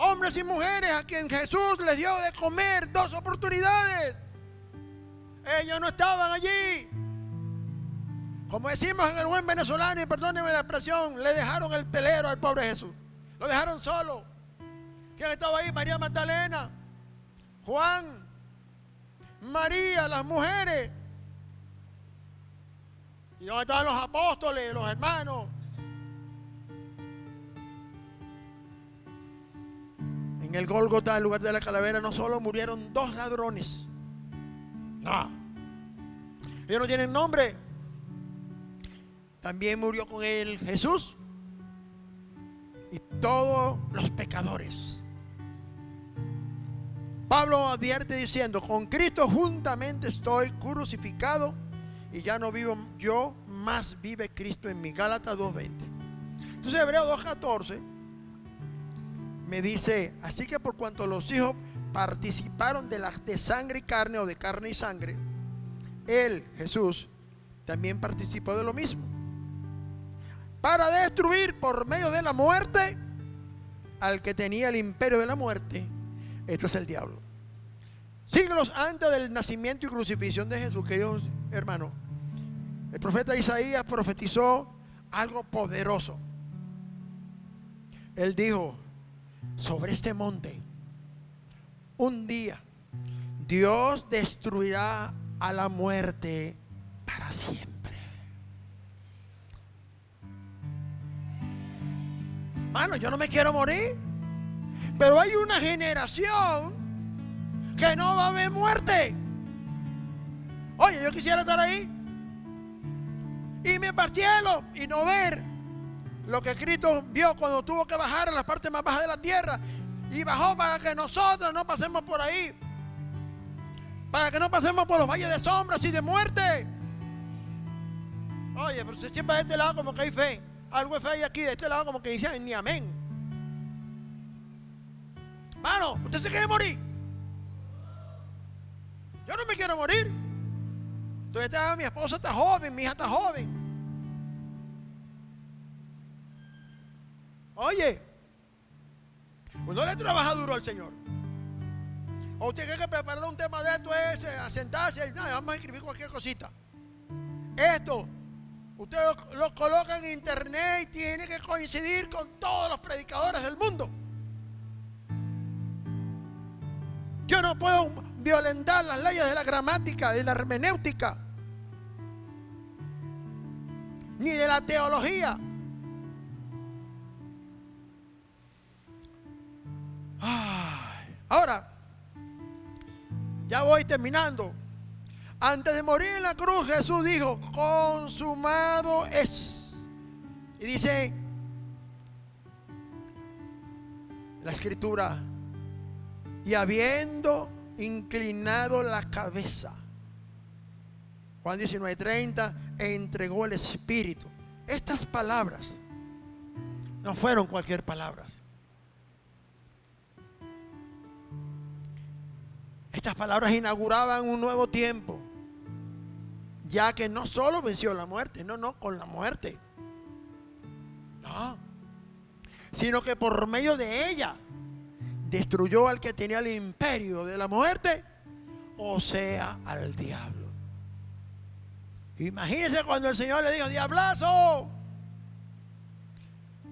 hombres y mujeres a quien Jesús les dio de comer 2 oportunidades. Ellos no estaban allí. Como decimos en el buen venezolano, y perdónenme la expresión, le dejaron el pelero al pobre Jesús. Lo dejaron solo. ¿Quién estaba ahí? María Magdalena, Juan, María, las mujeres. ¿Y dónde estaban los apóstoles, los hermanos? En el Gólgota, el lugar de la calavera, no solo murieron 2 ladrones. No. Ellos no tienen nombre. También murió con él Jesús y todos los pecadores. Pablo advierte diciendo, con Cristo juntamente estoy crucificado, y ya no vivo yo, más vive Cristo en mí. Gálatas 2:20. Entonces Hebreos 2:14 me dice, así que por cuanto los hijos participaron de sangre y carne, o de carne y sangre, él, Jesús, también participó de lo mismo, para destruir por medio de la muerte al que tenía el imperio de la muerte, esto es el diablo. siglos antes del nacimiento y crucifixión de Jesús, queridos hermanos, el profeta Isaías profetizó algo poderoso. Él dijo: sobre este monte, un día, Dios destruirá a la muerte para siempre. Mano, yo no me quiero morir, pero hay una generación que no va a ver muerte. Oye, yo quisiera estar ahí, irme para el cielo y no ver lo que Cristo vio cuando tuvo que bajar a la parte más baja de la tierra, y bajó para que nosotros no pasemos por ahí, para que no pasemos por los valles de sombras y de muerte. Oye, pero usted siempre de este lado como que hay fe. Algo de fe hay aquí, de este lado como que dicen ni amén. Mano, ¿usted se quiere morir? Yo no me quiero morir. Entonces mi esposa está joven, mi hija está joven. Oye, uno le trabaja duro al Señor. O usted tiene que preparar un tema de esto, es sentarse y vamos a escribir cualquier cosita. Esto, usted lo coloca en internet y tiene que coincidir con todos los predicadores del mundo. Yo no puedo violentar las leyes de la gramática, de la hermenéutica, ni de la teología. Ahora, ya voy terminando. Antes de morir en la cruz, Jesús dijo: consumado es. Y dice la escritura: y habiendo inclinado la cabeza, Juan 19:30, entregó el Espíritu. Estas palabras no fueron cualquier palabras. Estas palabras inauguraban un nuevo tiempo, ya que no solo venció la muerte, no con la muerte, no, sino que por medio de ella destruyó al que tenía el imperio de la muerte, o sea, al diablo. Imagínense cuando el Señor le dijo: diablazo,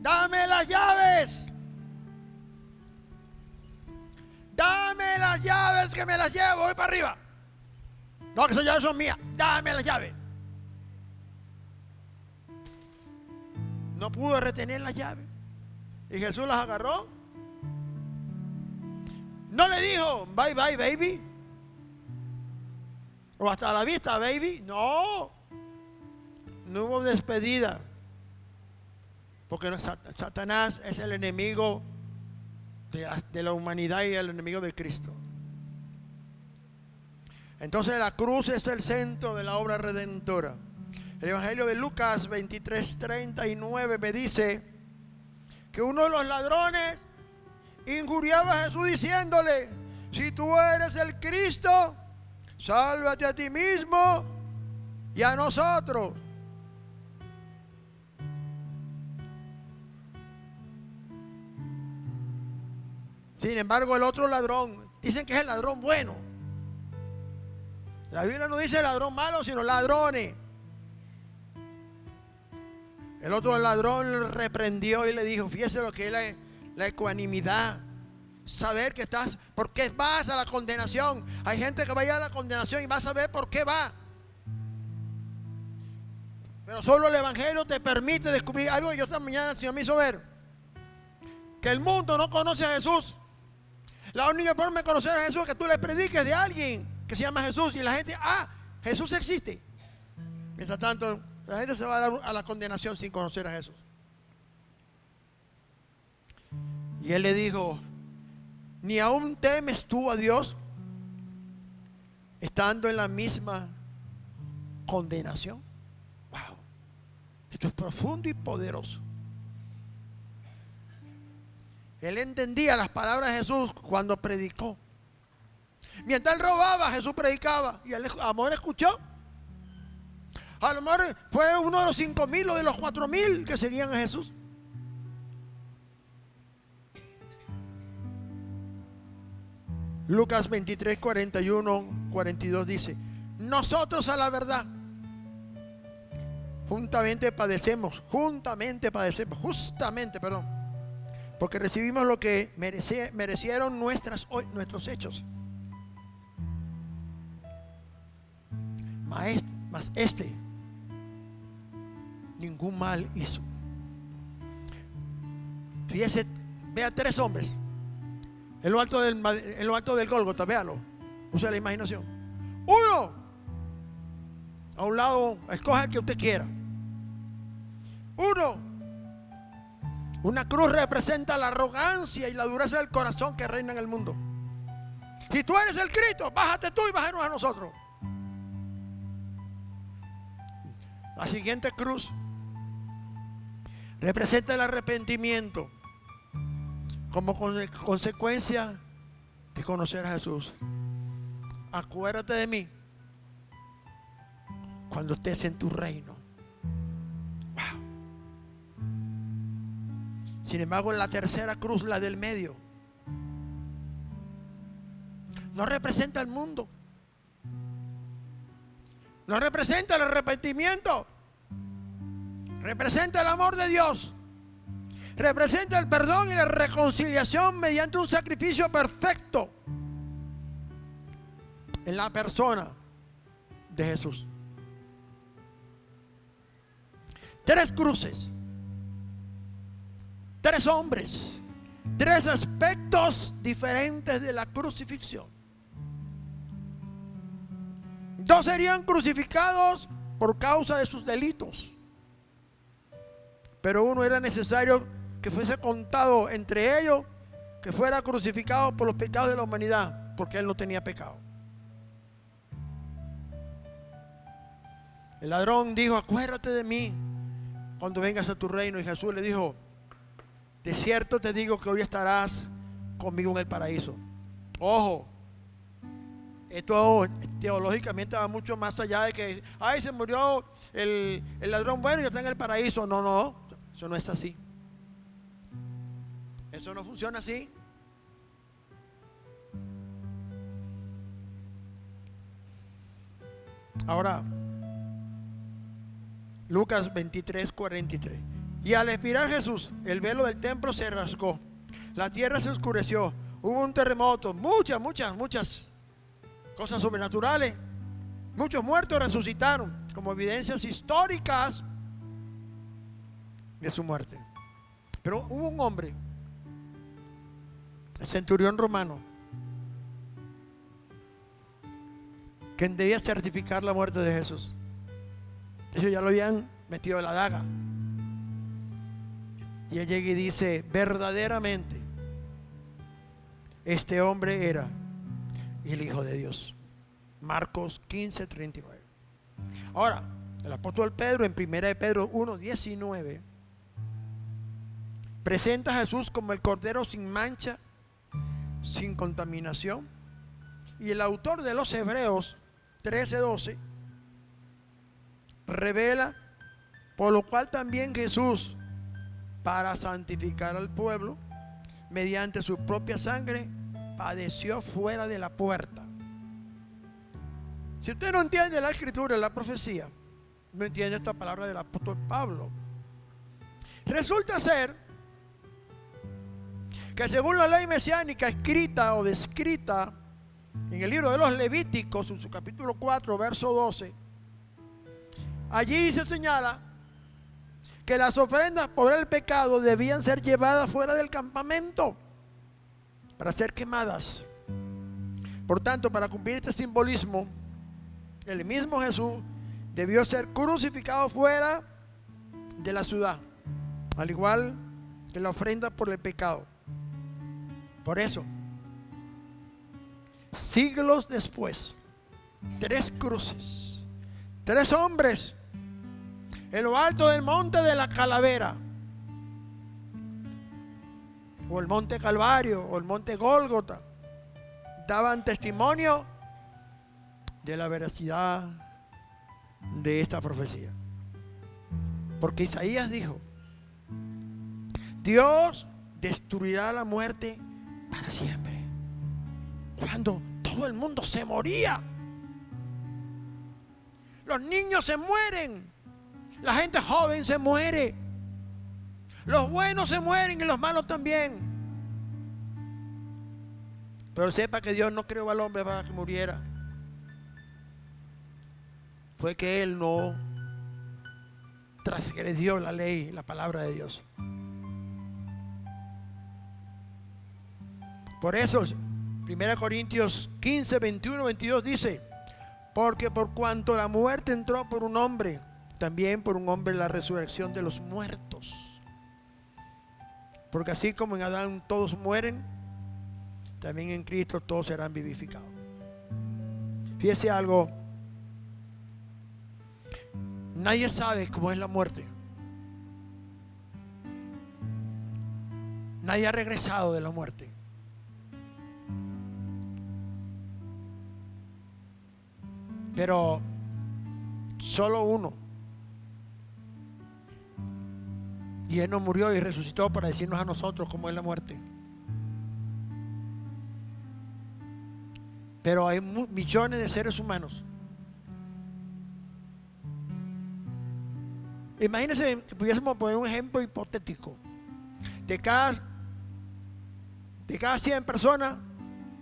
dame las llaves. Dame las llaves que me las llevo, voy para arriba. No, que esas llaves son mías. Dame las llaves. No pudo retener las llaves. Y Jesús las agarró. No le dijo: bye bye baby, o hasta la vista baby. No, no hubo despedida, porque Satanás es el enemigo de la humanidad y el enemigo de Cristo. Entonces la cruz es el centro de la obra redentora. El Evangelio de Lucas 23:39 me dice que uno de los ladrones injuriaba a Jesús diciéndole: si tú eres el Cristo, sálvate a ti mismo y a nosotros. Sin embargo, el otro ladrón, dicen que es el ladrón bueno. La Biblia no dice ladrón malo, sino ladrones. El otro ladrón le reprendió y le dijo: fíjese lo que es la ecuanimidad. Saber que estás, ¿por qué vas a la condenación? Hay gente que va a ir a la condenación y va a saber por qué va. Pero solo el Evangelio te permite descubrir algo que yo esta mañana el Señor me hizo ver. Que el mundo no conoce a Jesús. La única forma de conocer a Jesús es que tú le prediques de alguien que se llama Jesús y la gente: Jesús existe. Mientras tanto, la gente se va a la condenación sin conocer a Jesús. Y él le dijo: ¿ni aún temes tú a Dios estando en la misma condenación? Wow, esto es profundo y poderoso. Él entendía las palabras de Jesús cuando predicó. Mientras él robaba, Jesús predicaba. Y a lo mejor escuchó. A lo mejor fue uno de los 5,000 o de los 4,000 que seguían a Jesús. Lucas 23, 41, 42 dice: nosotros a la verdad justamente padecemos, porque recibimos lo que merecieron nuestros hechos. Mas este ningún mal hizo. Fíjese, vea 3 hombres en lo alto del Gólgota, véalo, use la imaginación. Uno a un lado, escoja el que usted quiera. Una cruz representa la arrogancia y la dureza del corazón que reina en el mundo. Si tú eres el Cristo, bájate tú y bájanos a nosotros. La siguiente cruz representa el arrepentimiento como consecuencia de conocer a Jesús. Acuérdate de mí cuando estés en tu reino. Wow. Sin embargo, en la tercera cruz, la del medio, no representa el mundo, no representa el arrepentimiento, representa el amor de Dios, representa el perdón y la reconciliación mediante un sacrificio perfecto en la persona de Jesús. 3 cruces, 3 hombres, 3 aspectos diferentes de la crucifixión. 2 serían crucificados por causa de sus delitos, pero uno era necesario que fuese contado entre ellos, que fuera crucificado por los pecados de la humanidad, porque él no tenía pecado. El ladrón dijo: acuérdate de mí cuando vengas a tu reino. Y Jesús le dijo: de cierto te digo que hoy estarás conmigo en el paraíso. Ojo, esto teológicamente va mucho más allá de que ay, se murió el ladrón, bueno, ya está en el paraíso. No, eso no es así. Eso no funciona así. Ahora, Lucas 23, 43. Y al expirar Jesús, el velo del templo se rasgó, la tierra se oscureció, hubo un terremoto, muchas cosas sobrenaturales. Muchos muertos resucitaron como evidencias históricas de su muerte. Pero hubo un hombre, el centurión romano, que debía certificar la muerte de Jesús. Ellos ya lo habían metido en la daga. Y él llega y dice: verdaderamente este hombre era el Hijo de Dios. Marcos 15, 39. Ahora, el apóstol Pedro en 1 de Pedro 1, 19 presenta a Jesús como el Cordero sin mancha, sin contaminación. Y el autor de los Hebreos 13, 12 revela: por lo cual también Jesús, para santificar al pueblo, mediante su propia sangre, padeció fuera de la puerta. Si usted no entiende la escritura, la profecía, no entiende esta palabra del apóstol Pablo. Resulta ser que según la ley mesiánica escrita o descrita en el libro de los Levíticos, en su capítulo 4, verso 12, allí se señala que las ofrendas por el pecado debían ser llevadas fuera del campamento para ser quemadas. Por tanto, para cumplir este simbolismo, el mismo Jesús debió ser crucificado fuera de la ciudad, al igual que la ofrenda por el pecado. Por eso, siglos después, 3 cruces, 3 hombres en lo alto del monte de la Calavera, o el monte Calvario, o el monte Gólgota, daban testimonio de la veracidad de esta profecía. Porque Isaías dijo: Dios destruirá la muerte para siempre. cuando todo el mundo se moría. Los niños se mueren, la gente joven se muere, los buenos se mueren y los malos también. Pero sepa que Dios no creó al hombre para que muriera. Fue que Él no transgredió la ley, la palabra de Dios. Por eso 1 Corintios 15, 21, 22 dice: porque por cuanto la muerte entró por un hombre, también por un hombre la resurrección de los muertos. Porque así como en Adán todos mueren, también en Cristo todos serán vivificados. Fíjese algo, nadie sabe cómo es la muerte. Nadie ha regresado de la muerte. Pero solo uno. Y Él no murió y resucitó para decirnos a nosotros cómo es la muerte. Pero hay millones de seres humanos. Imagínense que pudiésemos poner un ejemplo hipotético. De cada 100 personas,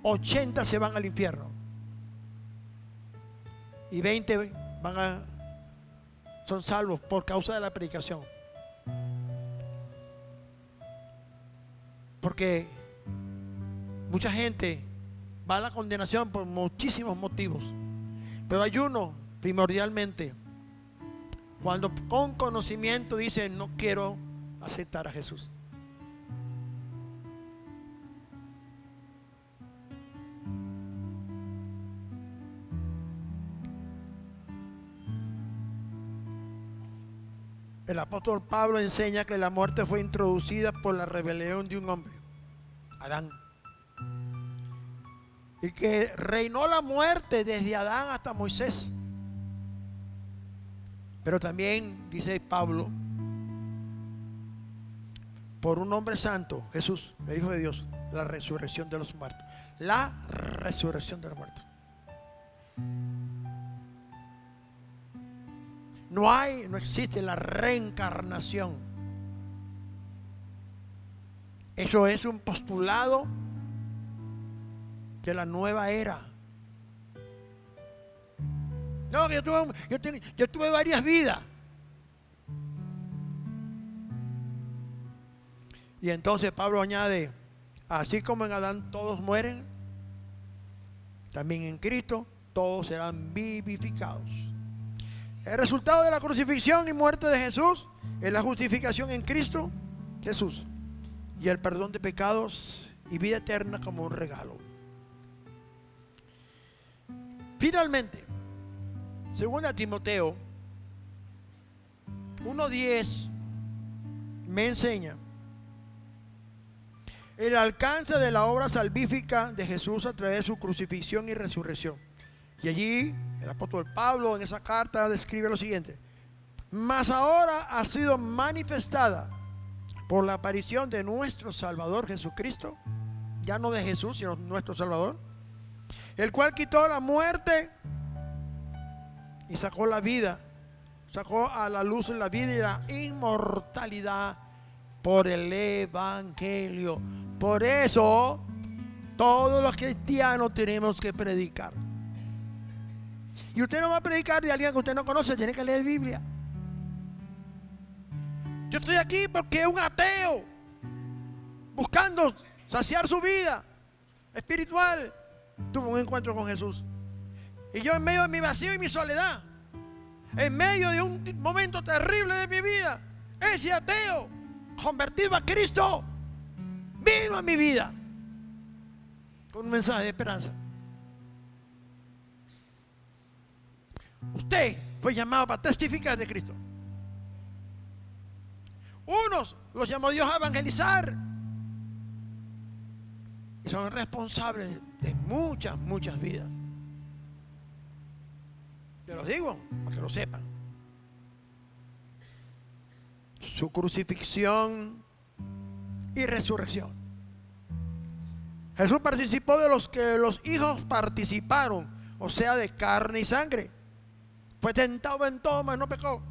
80 se van al infierno. Y 20 son salvos por causa de la predicación. Porque mucha gente va a la condenación por muchísimos motivos. Pero hay uno primordialmente, cuando con conocimiento dice: no quiero aceptar a Jesús. El apóstol Pablo enseña que la muerte fue introducida por la rebelión de un hombre, Adán, y que reinó la muerte desde Adán hasta Moisés. Pero también dice Pablo, por un hombre santo, Jesús, el Hijo de Dios, la resurrección de los muertos. La resurrección de los muertos. No existe la reencarnación. Eso es un postulado de la nueva era. No, que yo tuve varias vidas. Y entonces Pablo añade: así como en Adán todos mueren, también en Cristo todos serán vivificados. El resultado de la crucifixión y muerte de Jesús es la justificación en Cristo Jesús y el perdón de pecados y vida eterna como un regalo. Finalmente, 2 Timoteo 1:10 me enseña el alcance de la obra salvífica de Jesús a través de su crucifixión y resurrección. Y allí el apóstol Pablo en esa carta describe lo siguiente: mas ahora ha sido manifestada por la aparición de nuestro Salvador Jesucristo, ya no de Jesús, sino nuestro Salvador, el cual quitó la muerte y sacó la vida, sacó a la luz la vida y la inmortalidad por el Evangelio. Por eso todos los cristianos tenemos que predicar. Y usted no va a predicar de alguien que usted no conoce, tiene que leer Biblia. Yo estoy aquí porque es un ateo buscando saciar su vida espiritual. Tuve un encuentro con Jesús. Y yo en medio de mi vacío y mi soledad, en medio de un momento terrible de mi vida, ese ateo convertido a Cristo vino a mi vida con un mensaje de esperanza. Usted fue llamado para testificar de Cristo. Unos los llamó Dios a evangelizar y son responsables de muchas vidas. Yo los digo para que lo sepan. Su crucifixión y resurrección Jesús participó de los que los hijos participaron, o sea, de carne y sangre. Fue tentado en todo, mas no pecó.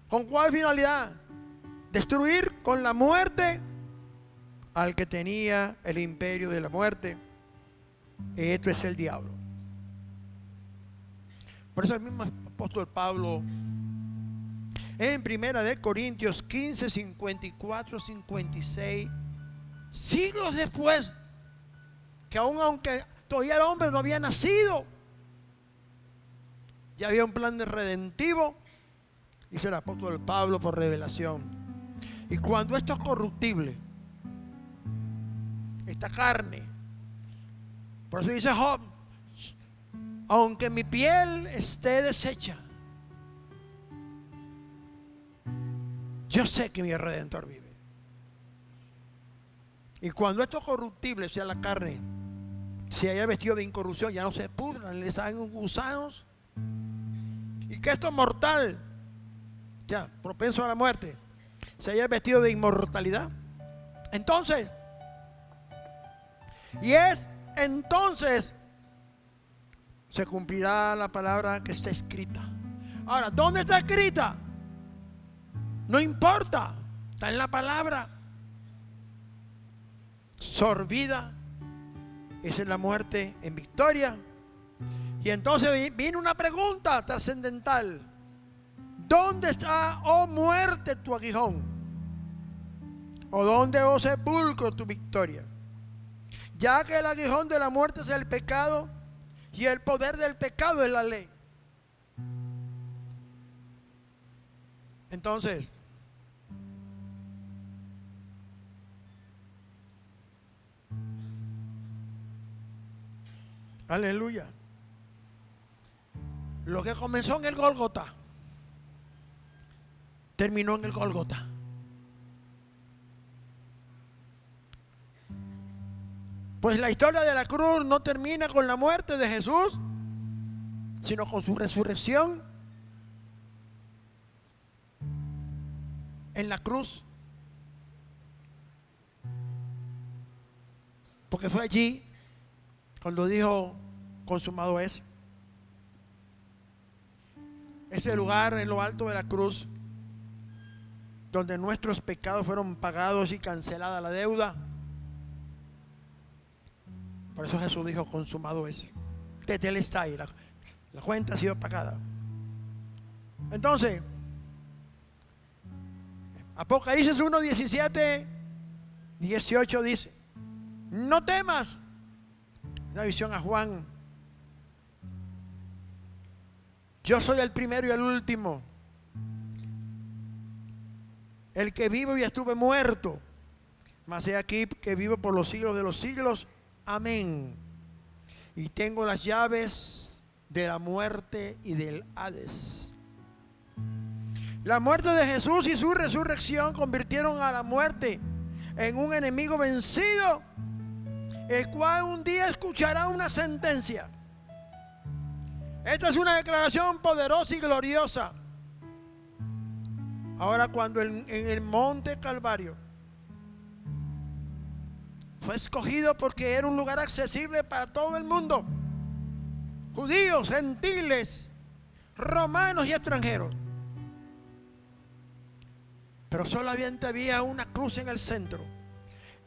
¿Con cuál finalidad? Destruir con la muerte al que tenía el imperio de la muerte. Esto es el diablo. Por eso el mismo apóstol Pablo en 1 Corintios 15, 54, 56, siglos después, que aún aunque todavía el hombre no había nacido, ya había un plan de redentivo, dice el apóstol Pablo por revelación. Y cuando esto es corruptible, esta carne, por eso dice Job, aunque mi piel esté deshecha, yo sé que mi Redentor vive. Y cuando esto corruptible, sea la carne, se haya vestido de incorrupción, ya no se pudran, les hagan gusanos, y que esto mortal, ya propenso a la muerte, se haya vestido de inmortalidad. Entonces, se cumplirá la palabra que está escrita. Ahora, ¿dónde está escrita? No importa, está en la palabra. Sorbida, esa es la muerte en victoria. Y entonces viene una pregunta trascendental: ¿dónde está, oh muerte, tu aguijón? ¿O dónde, oh sepulcro, tu victoria? Ya que el aguijón de la muerte es el pecado, y el poder del pecado es la ley. Entonces, aleluya, lo que comenzó en el Gólgota terminó en el Gólgota. Pues la historia de la cruz no termina con la muerte de Jesús, sino con su resurrección en la cruz. Porque fue allí cuando dijo: consumado es. Ese lugar en lo alto de la cruz, donde nuestros pecados fueron pagados y cancelada la deuda. Por eso Jesús dijo: consumado es. Desde Él está ahí, la cuenta ha sido pagada. Entonces, Apocalipsis 1, 17, 18 dice: no temas. Una visión a Juan: yo soy el primero y el último, el que vivo y estuve muerto, mas he aquí que vivo por los siglos de los siglos. Amén. Y tengo las llaves de la muerte y del Hades. La muerte de Jesús y su resurrección convirtieron a la muerte en un enemigo vencido, el cual un día escuchará una sentencia. Esta es una declaración poderosa y gloriosa. Ahora, cuando en el monte Calvario fue escogido porque era un lugar accesible para todo el mundo, judíos, gentiles, romanos y extranjeros, pero solamente había una cruz en el centro,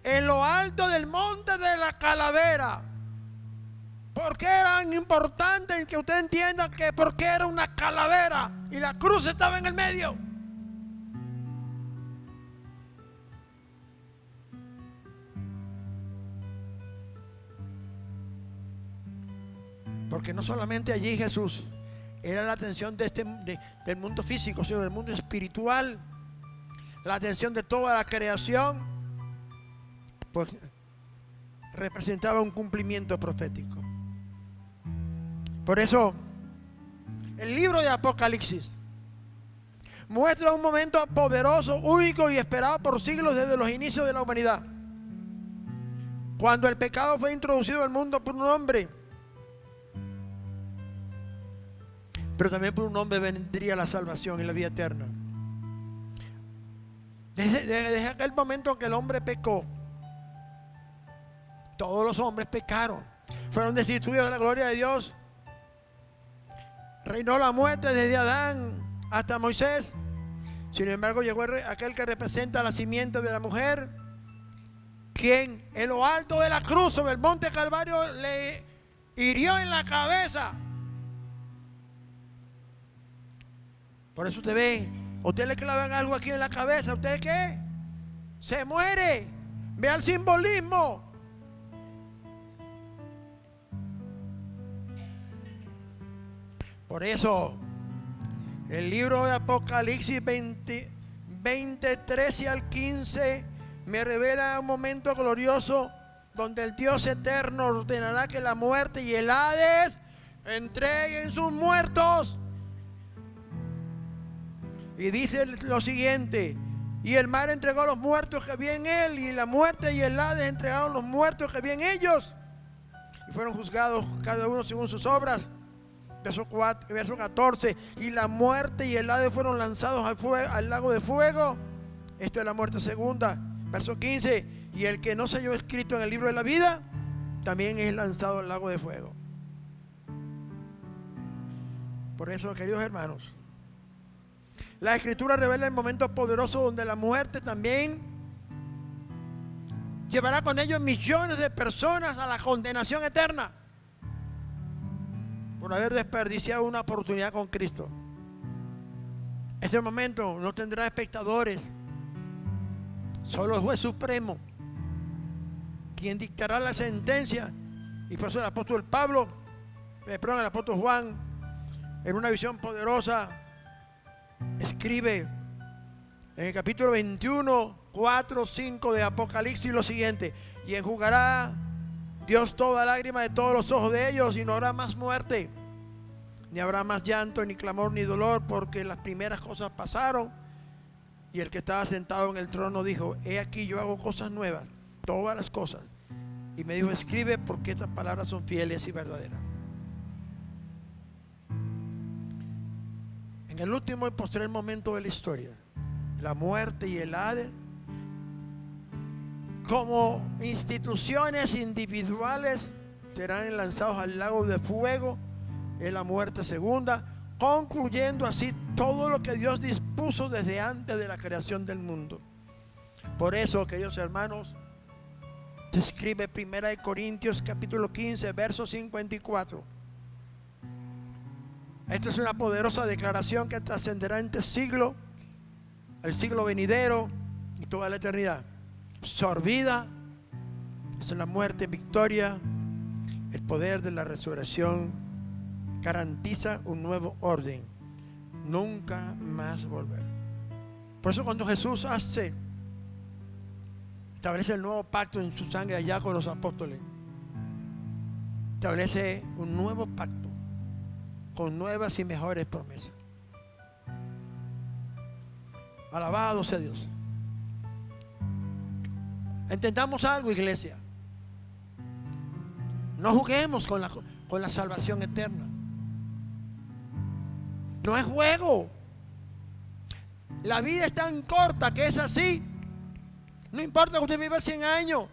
en lo alto del monte de la calavera. ¿Por qué era importante que usted entienda que por qué era una calavera y la cruz estaba en el medio? Porque no solamente allí Jesús era la atención del mundo físico, sino del mundo espiritual, la atención de toda la creación, pues representaba un cumplimiento profético. Por eso el libro de Apocalipsis muestra un momento poderoso, único y esperado por siglos desde los inicios de la humanidad, cuando el pecado fue introducido al mundo por un hombre, pero también por un hombre vendría la salvación y la vida eterna. Desde aquel momento que el hombre pecó, todos los hombres pecaron, fueron destituidos de la gloria de Dios. Reinó la muerte desde Adán hasta Moisés. Sin embargo, llegó aquel que representa la simiente de la mujer, quien en lo alto de la cruz sobre el monte Calvario le hirió en la cabeza. Por eso usted ve, usted le clavan algo aquí en la cabeza, ¿usted qué? Se muere. Vea el simbolismo. Por eso el libro de Apocalipsis 20, 13 al 15 me revela un momento glorioso donde el Dios eterno ordenará que la muerte y el Hades entreguen sus muertos. Y dice lo siguiente: y el mar entregó los muertos que había en él, y la muerte y el Hades entregaron los muertos que había en ellos, y fueron juzgados cada uno según sus obras. Verso 14: y la muerte y el Hades fueron lanzados al lago de fuego. Esto es la muerte segunda. Verso 15: y el que no se halló escrito en el libro de la vida también es lanzado al lago de fuego. Por eso, queridos hermanos, la Escritura revela el momento poderoso donde la muerte también llevará con ellos millones de personas a la condenación eterna por haber desperdiciado una oportunidad con Cristo. Este momento no tendrá espectadores, solo el juez supremo, quien dictará la sentencia. Y por eso el apóstol el apóstol Juan, en una visión poderosa, escribe en el capítulo 21, 4, 5 de Apocalipsis lo siguiente: y enjugará Dios toda lágrima de todos los ojos de ellos, y no habrá más muerte, ni habrá más llanto, ni clamor, ni dolor, porque las primeras cosas pasaron. Y el que estaba sentado en el trono dijo: he aquí, yo hago cosas nuevas, todas las cosas. Y me dijo: escribe, porque estas palabras son fieles y verdaderas. En el último y posterior momento de la historia, la muerte y el Hades, como instituciones individuales, serán lanzados al lago de fuego. En la muerte segunda, concluyendo así todo lo que Dios dispuso desde antes de la creación del mundo. Por eso, queridos hermanos, se escribe 1 Corintios capítulo 15, verso 54. Esto es una poderosa declaración que trascenderá en este siglo, el siglo venidero y toda la eternidad. Sorbida, esto es la muerte, victoria, el poder de la resurrección garantiza un nuevo orden, nunca más volver. Por eso cuando Jesús establece el nuevo pacto en su sangre allá con los apóstoles, establece un nuevo pacto con nuevas y mejores promesas. Alabado sea Dios. Entendamos algo, iglesia. No juguemos con la salvación eterna. No es juego. La vida es tan corta que es así. No importa que usted viva 100 años.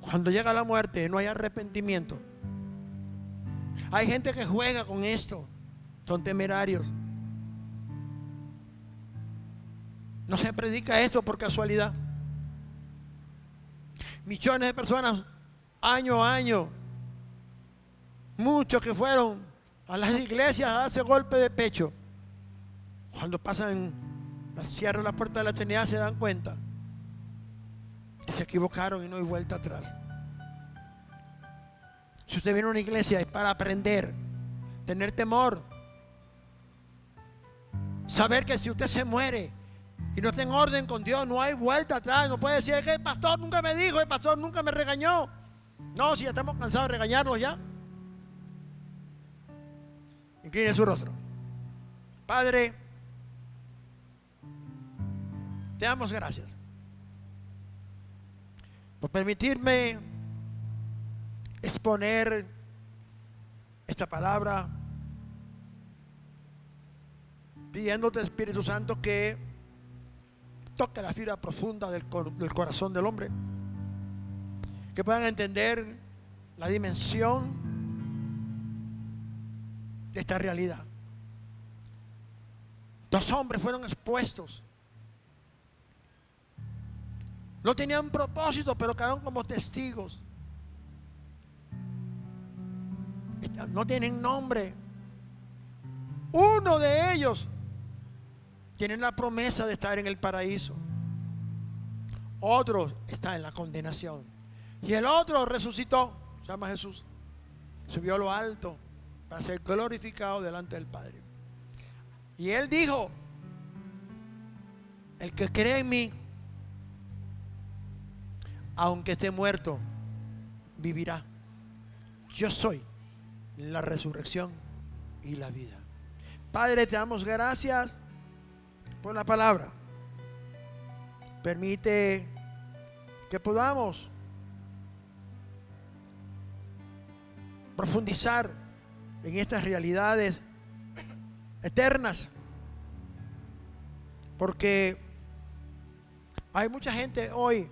Cuando llega la muerte no hay arrepentimiento. Hay gente que juega con esto. Son temerarios. No se predica esto por casualidad. Millones de personas año a año, muchos que fueron a las iglesias a darse golpe de pecho, cuando cierran la puerta de la eternidad se dan cuenta que se equivocaron y no hay vuelta atrás. Si usted viene a una iglesia es para aprender, tener temor, saber que si usted se muere y no está en orden con Dios, no hay vuelta atrás. No puede decir que el pastor nunca me dijo, el pastor nunca me regañó. No, si ya estamos cansados de regañarlos ya. Incline su rostro. Padre, te damos gracias por permitirme exponer esta palabra, pidiéndote, Espíritu Santo, que toque la fibra profunda del corazón del hombre que puedan entender la dimensión de esta realidad. 2 hombres fueron expuestos. No tenían propósito, pero quedaron como testigos. No tienen nombre. Uno de ellos tiene la promesa de estar en el paraíso. Otro está en la condenación. Y el otro resucitó, se llama Jesús. Subió a lo alto para ser glorificado delante del Padre. Y él dijo: el que cree en mí, aunque esté muerto, vivirá. Yo soy la resurrección y la vida. Padre, te damos gracias por la palabra. Permite que podamos profundizar en estas realidades eternas, porque hay mucha gente hoy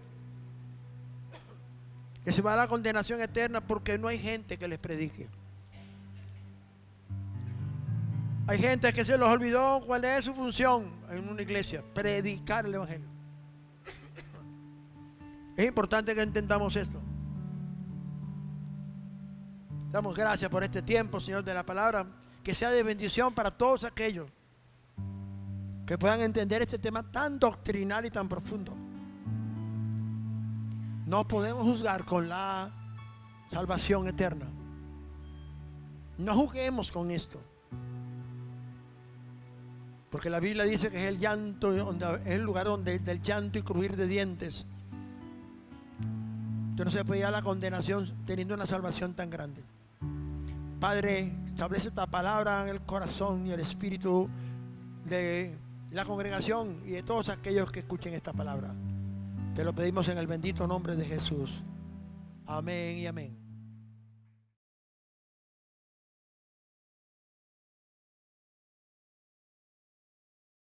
que se va a la condenación eterna porque no hay gente que les predique. Hay gente que se les olvidó cuál es su función en una iglesia: predicar el evangelio. Es importante que entendamos esto. Damos gracias por este tiempo, Señor, de la palabra, que sea de bendición para todos aquellos que puedan entender este tema tan doctrinal y tan profundo. No podemos juzgar con la salvación eterna. No juguemos con esto, porque la Biblia dice que es el llanto, es el lugar donde del llanto y crujir de dientes. Usted no se puede ir a la condenación teniendo una salvación tan grande. Padre, establece esta palabra en el corazón y el espíritu de la congregación y de todos aquellos que escuchen esta palabra. Te lo pedimos en el bendito nombre de Jesús. Amén y amén.